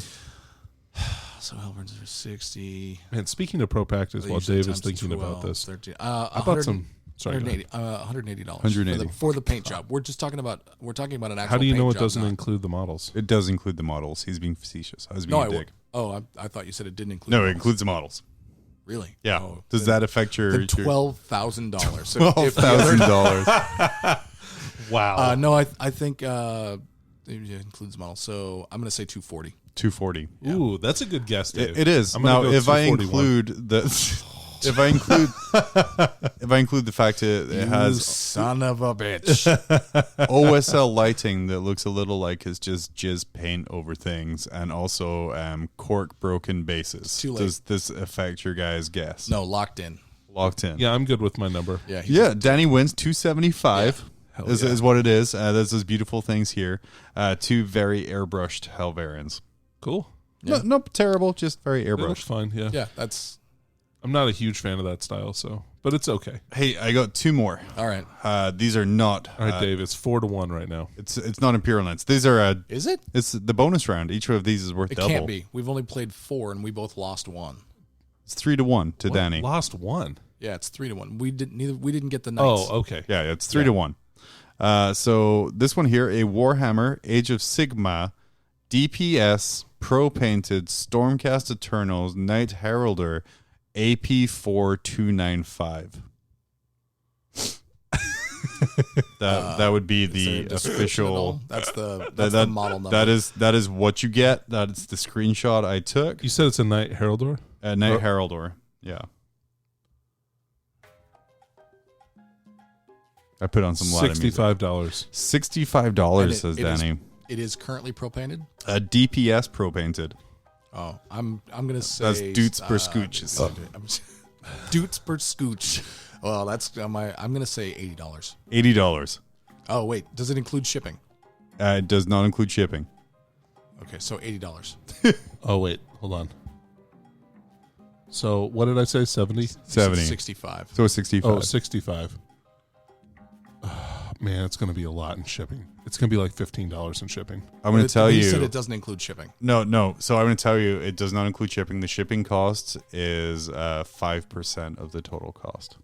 S1: So Helverins are 60.
S3: Man, speaking of pro package, while
S1: Usually
S3: Dave is
S1: times
S3: thinking
S1: 12,
S3: about this,
S1: 13.
S3: I bought some Sorry. go ahead.
S1: $180.
S2: $180.
S1: For the paint job. We're talking about an actual.
S3: How do you know
S1: paint
S3: it
S1: job,
S3: doesn't
S1: not-
S3: include the models?
S2: It does include the models. He's being facetious. I was being
S1: No,
S2: a dick.
S1: I thought you said it didn't include.
S2: No, it
S1: models.
S2: includes the models.
S1: Really?
S2: Yeah.
S1: Oh,
S2: Does that affect your
S1: $12,000? So
S2: $12,000?
S3: Wow.
S1: no, I think it includes models. So I'm going to say 240.
S2: $240.
S3: Ooh, that's a good guess, Dave.
S2: It is.
S3: I'm gonna
S2: Now,
S3: go
S2: if I
S3: 241.
S2: include the if I include the fact that it has
S1: Son of a bitch.
S2: OSL lighting that looks a little like it's just jizz paint over things, and also cork broken bases.
S1: Too late.
S2: Does this affect your guys' guess?
S1: No, locked in.
S2: Locked in.
S3: Yeah, I'm good with my number.
S1: Yeah.
S2: Yeah, Danny wins 275
S3: Hell
S2: is what it is. There's those beautiful things here. Two very airbrushed Helvarians.
S3: Cool.
S1: Yeah.
S2: Not terrible, just very
S3: It looks
S2: airbrushed.
S3: fine. Yeah.
S1: Yeah, that's
S3: I'm not a huge fan of that style, but it's okay.
S2: Hey, I got two more.
S1: all right.
S2: These are not.
S3: All right, Dave. It's 4-1 right now.
S2: It's not Imperial Knights. These are.
S1: Is it?
S2: It's the bonus round. Each of these is worth
S1: It
S2: double.
S1: can't be. We've only played 4 and we both lost 1.
S2: It's 3-1 to
S3: What?
S2: Danny.
S3: Lost one.
S1: Yeah, it's 3-1. We didn't get the knights.
S3: Oh, okay.
S2: Yeah, it's 3-1. So this one here, a Warhammer Age of Sigma DPS Pro Painted Stormcast Eternals Knight Heralder AP4295. That would be
S1: Is there
S2: the
S1: a description at
S2: official.
S1: all? That's the model number.
S2: That is what you get. That's the screenshot I took.
S3: You said it's a Knight Heraldor?
S2: Knight Heraldor. Yeah. I put on some lot of music.
S3: $65.
S2: $65 says Danny.
S1: It is currently pro painted.
S2: A DPS pro painted.
S1: Oh, I'm gonna say
S2: That's Doots per Scooch.
S1: Doots per Scooch. Well, that's I'm gonna say $80.
S2: $80.
S1: Oh wait, does it include shipping?
S2: It does not include shipping.
S1: Okay, so $80.
S3: Oh, wait. Hold on. So what did I say? 70?
S2: 70.
S1: 65.
S2: So it's 65.
S3: Oh, 65. Man, it's going to be a lot in shipping. It's going to be like $15 in shipping.
S2: I'm going to tell
S1: He
S2: you.
S1: said it doesn't include shipping.
S2: No. So I'm going to tell you it does not include shipping. The shipping cost is 5% of the total cost.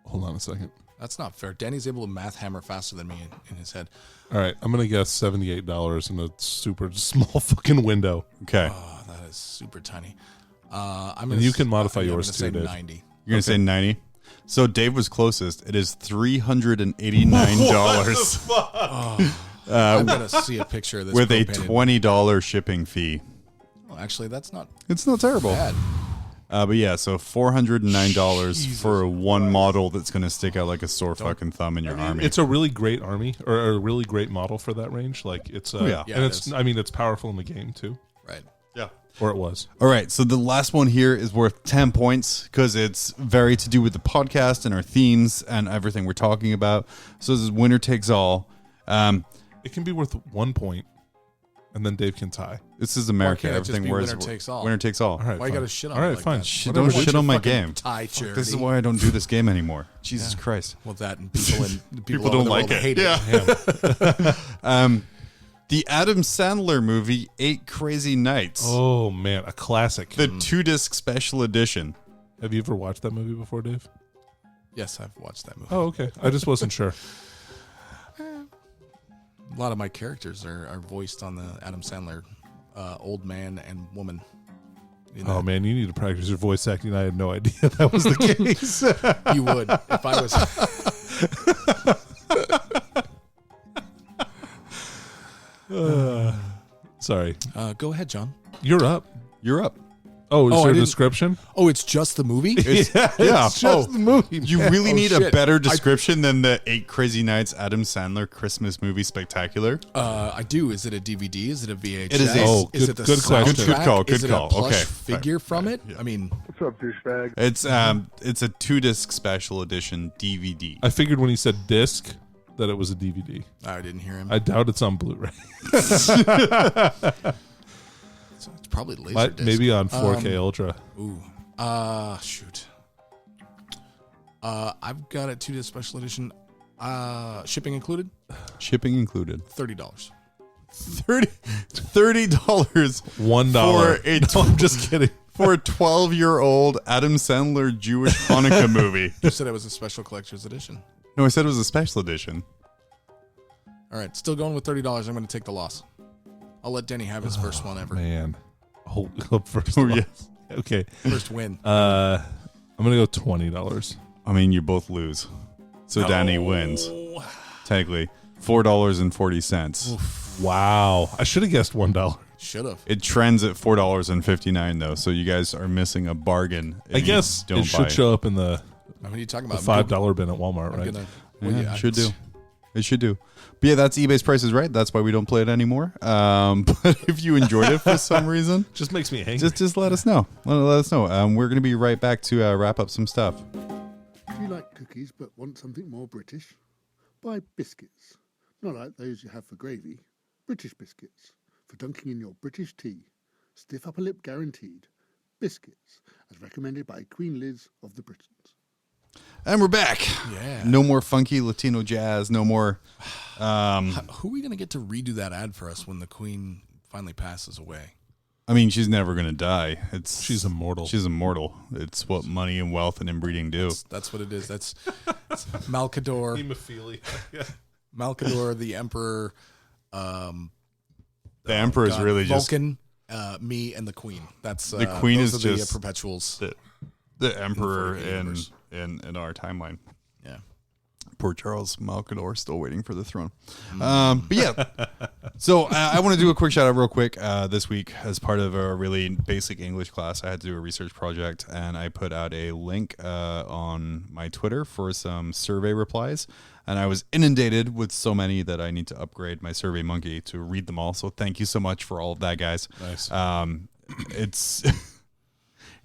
S3: Hold on a second.
S1: That's not fair. Danny's able to math hammer faster than me in his head.
S3: All right, I'm going to guess $78 in a super small fucking window.
S2: Okay.
S1: Oh, that is super tiny. I'm
S3: And you can modify
S1: I'm
S3: yours
S1: gonna
S3: too,
S1: say
S3: Dave.
S1: 90.
S2: You're going to say 90? So Dave was closest. It is $389
S1: I'm gonna see a picture of this
S2: with a
S1: pro-painted.
S2: $20 shipping fee.
S1: Oh, actually, that's not
S2: It's not terrible.
S1: bad.
S2: But yeah, so $409
S1: Jesus
S2: for one model that's going to stick out like a sore fucking thumb in your army.
S3: It's a really great army, or a really great model for that range. Like it's,
S2: yeah.
S1: Yeah,
S3: and
S1: it
S3: it's,
S1: is.
S3: I mean, it's powerful in the game too,
S1: Right.
S2: yeah.
S3: or it was.
S2: All right, so the last one here is worth 10 points because it's very to do with the podcast and our themes and everything we're talking about. So this is winner takes all.
S3: It can be worth 1 point, and then Dave can tie.
S2: This is America.
S1: can't it just
S2: Everything
S1: be
S2: where's
S1: winner takes all?
S2: Winner takes all.
S3: All right,
S1: Why you
S3: fine.
S1: gotta shit on
S3: All
S1: it
S3: right,
S1: like
S3: fine.
S1: that?
S3: Shit,
S2: Don't
S3: whatever.
S2: shit on my
S1: Fucking
S2: game.
S1: Tie charity.
S2: This is why I don't do this game anymore. Jesus Christ.
S1: Well, that and people
S2: People
S1: all
S2: don't
S1: over the
S2: like
S1: world
S2: it.
S1: hate it.
S3: Damn.
S2: The Adam Sandler movie 8 Crazy Nights.
S3: Oh man, a classic.
S2: The 2-disc special edition.
S3: Have you ever watched that movie before, Dave?
S1: Yes, I've watched that movie.
S3: Oh, okay. I just wasn't sure.
S1: A lot of my characters are voiced on the Adam Sandler old man and woman. You know,
S3: Oh man, you need to practice your voice acting. I had no idea that was the case.
S1: you would if I was.
S3: Sorry,
S1: Go ahead, John.
S3: you're up.
S2: You're up.
S3: Oh, is
S1: Oh, I
S3: there a
S1: didn't-
S3: description?
S1: Oh, it's just the movie?
S2: Yeah.
S3: It's just the movie.
S2: You really
S1: Oh,
S2: need a
S1: shit.
S2: better description than the 8 Crazy Nights Adam Sandler Christmas movie spectacular.
S1: I do. Is it a DVD? Is it a VHS?
S2: It is a-
S3: Oh,
S1: is
S3: good-
S1: it the
S3: good question.
S2: Good call,
S1: soundtrack?
S2: good
S1: Is it
S2: call.
S1: a plush
S2: Okay.
S1: figure from it? I mean,
S4: What's up, douchebag?
S2: It's a 2-disc special edition DVD.
S3: I figured when he said disc that it was a DVD.
S1: I didn't hear him.
S3: I doubt it's on Blu-ray.
S1: It's probably Laserdisc.
S3: Maybe on 4K Ultra.
S1: Ooh. Shoot. I've got a 2-disc special edition. Shipping included?
S2: Shipping included.
S1: $30.
S2: $30
S3: $1.
S2: for a
S3: No, I'm just kidding.
S2: for a 12-year-old Adam Sandler Jewish Hanukkah movie.
S1: You said it was a special collector's edition.
S2: No, I said it was a special edition.
S1: All right, still going with $30. I'm going to take the loss. I'll let Denny have his first one ever.
S3: Man. Oh, first.
S2: Oh, yes.
S3: Okay.
S1: First win.
S3: I'm gonna go $20.
S2: I mean, you both lose. So Danny wins. Technically, $4.40.
S3: Wow. I should have guessed $1.
S1: Should have.
S2: It trends at $4.59 though, so you guys are missing a bargain.
S3: I guess
S2: don't
S3: it should show up in the
S1: What are you talking about?
S3: $5 bin at Walmart,
S1: I'm
S3: right?
S2: It should do. It should do. But yeah, that's eBay's Price is Right. That's why we don't play it anymore. But if you enjoyed it for some reason,
S3: Just makes me angry.
S2: just let us know. Let us know. We're going to be right back to wrap up some stuff.
S8: Do you like cookies but want something more British? Buy biscuits. Not like those you have for gravy. British biscuits. For dunking in your British tea. Stiff upper lip guaranteed. Biscuits. As recommended by Queen Liz of the Britons.
S2: And we're back.
S1: Yeah.
S2: No more funky Latino jazz. No more.
S1: Who are we going to get to redo that ad for us when the Queen finally passes away?
S2: I mean, she's never going to die.
S3: She's immortal.
S2: She's immortal. It's what money and wealth and inbreeding do.
S1: That's what it is. That's Malcador.
S3: Hemophilia. Yeah.
S1: Malcador, the Emperor.
S2: The Emperor is really
S1: Vulcan, me, and the Queen. That's
S2: the Queen
S1: those
S2: is
S1: are
S2: just
S1: the perpetuals.
S2: the Emperor
S1: the universe.
S2: in our timeline.
S1: Yeah.
S2: Poor Charles Malcador still waiting for the throne. But yeah, so I want to do a quick shout out real quick. This week, as part of a really basic English class, I had to do a research project, and I put out a link on my Twitter for some survey replies. And I was inundated with so many that I need to upgrade my Survey Monkey to read them all. So thank you so much for all of that, guys.
S3: Nice.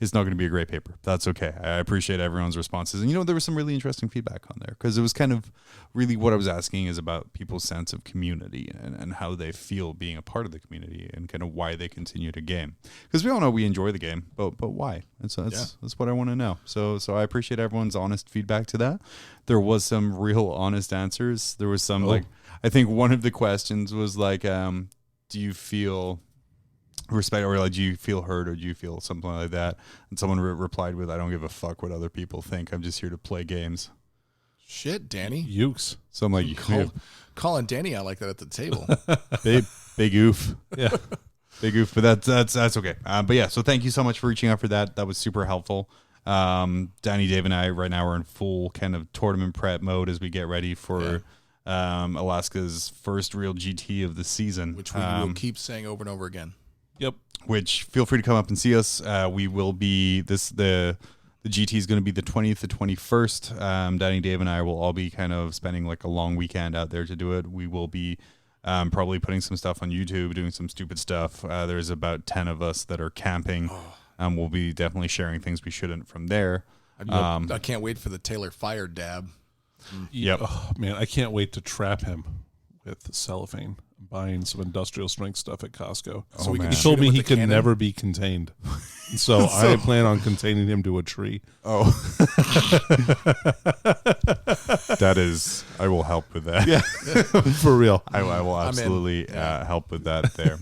S2: It's not going to be a great paper. That's okay. I appreciate everyone's responses. And, there was some really interesting feedback on there because it was kind of really what I was asking is about people's sense of community and how they feel being a part of the community and kind of why they continue to game. Because we all know we enjoy the game, but why? And so that's what I want to know. So I appreciate everyone's honest feedback to that. There was some real honest answers. There was some I think one of the questions was like, do you feel respect, or like, do you feel heard, or do you feel something like that? And someone replied with, I don't give a fuck what other people think. I'm just here to play games.
S1: Shit, Danny.
S3: Ukes.
S2: So I'm like,
S1: calling Danny out like that at the table.
S2: big oof.
S3: Yeah.
S2: Big oof. But that's okay. But yeah, so thank you so much for reaching out for that. That was super helpful. Danny, Dave, and I right now are in full kind of tournament prep mode as we get ready for Alaska's first real GT of the season.
S1: Which we will keep saying over and over again.
S3: Yep.
S2: Which feel free to come up and see us. We will be the GT is going to be the 20th to 21st. Danny, Dave, and I will all be kind of spending like a long weekend out there to do it. We will be probably putting some stuff on YouTube, doing some stupid stuff. There's about 10 of us that are camping. We'll be definitely sharing things we shouldn't from there.
S1: I can't wait for the Taylor Fire dab.
S2: Yep.
S3: Oh, man, I can't wait to trap him with cellophane. I'm buying some industrial strength stuff at Costco.
S1: So
S3: he told me he could never be contained. So I plan on containing him to a tree.
S2: Oh. That is, I will help with that.
S3: Yeah. For real.
S2: I will absolutely help with that there.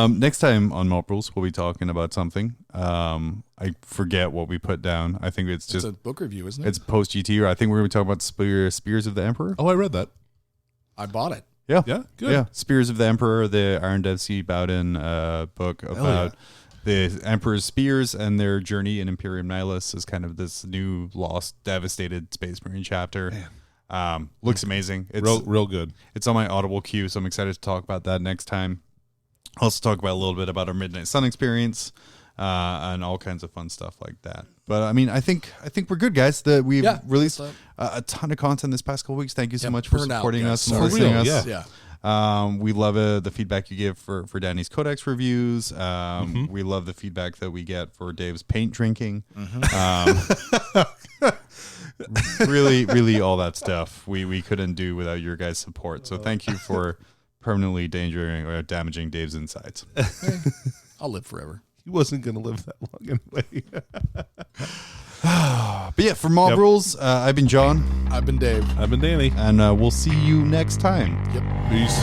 S2: Next time on Malt Rules, we'll be talking about something. I forget what we put down. I think it's just
S1: a book review, isn't it?
S2: It's post GT, or I think we're going to be talking about Spears of the Emperor.
S3: Oh, I read that.
S1: I bought it.
S2: Yeah.
S3: Yeah. Good.
S2: Yeah. Spears of the Emperor, the Iron Dev C. Bowden book about the Emperor's spears and their journey in Imperium Nihilus is kind of this new lost, devastated Space Marine chapter. Looks amazing. It's
S3: real good.
S2: It's on my Audible queue, so I'm excited to talk about that next time. Also talk about a little bit about our Midnight Sun experience and all kinds of fun stuff like that. But I mean, I think we're good, guys. That we've released a ton of content this past couple weeks. Thank you so much for supporting us and listening to us.
S1: Yeah.
S2: We love the feedback you give for Danny's Codex reviews. We love the feedback that we get for Dave's paint drinking. Really, really, all that stuff we couldn't do without your guys' support. So thank you for permanently damaging Dave's insides.
S1: I'll live forever.
S3: He wasn't going to live that long anyway.
S2: But yeah, for Mob Rules, I've been John.
S1: I've been Dave.
S3: I've been Danny.
S2: And we'll see you next time.
S1: Yep.
S3: Peace.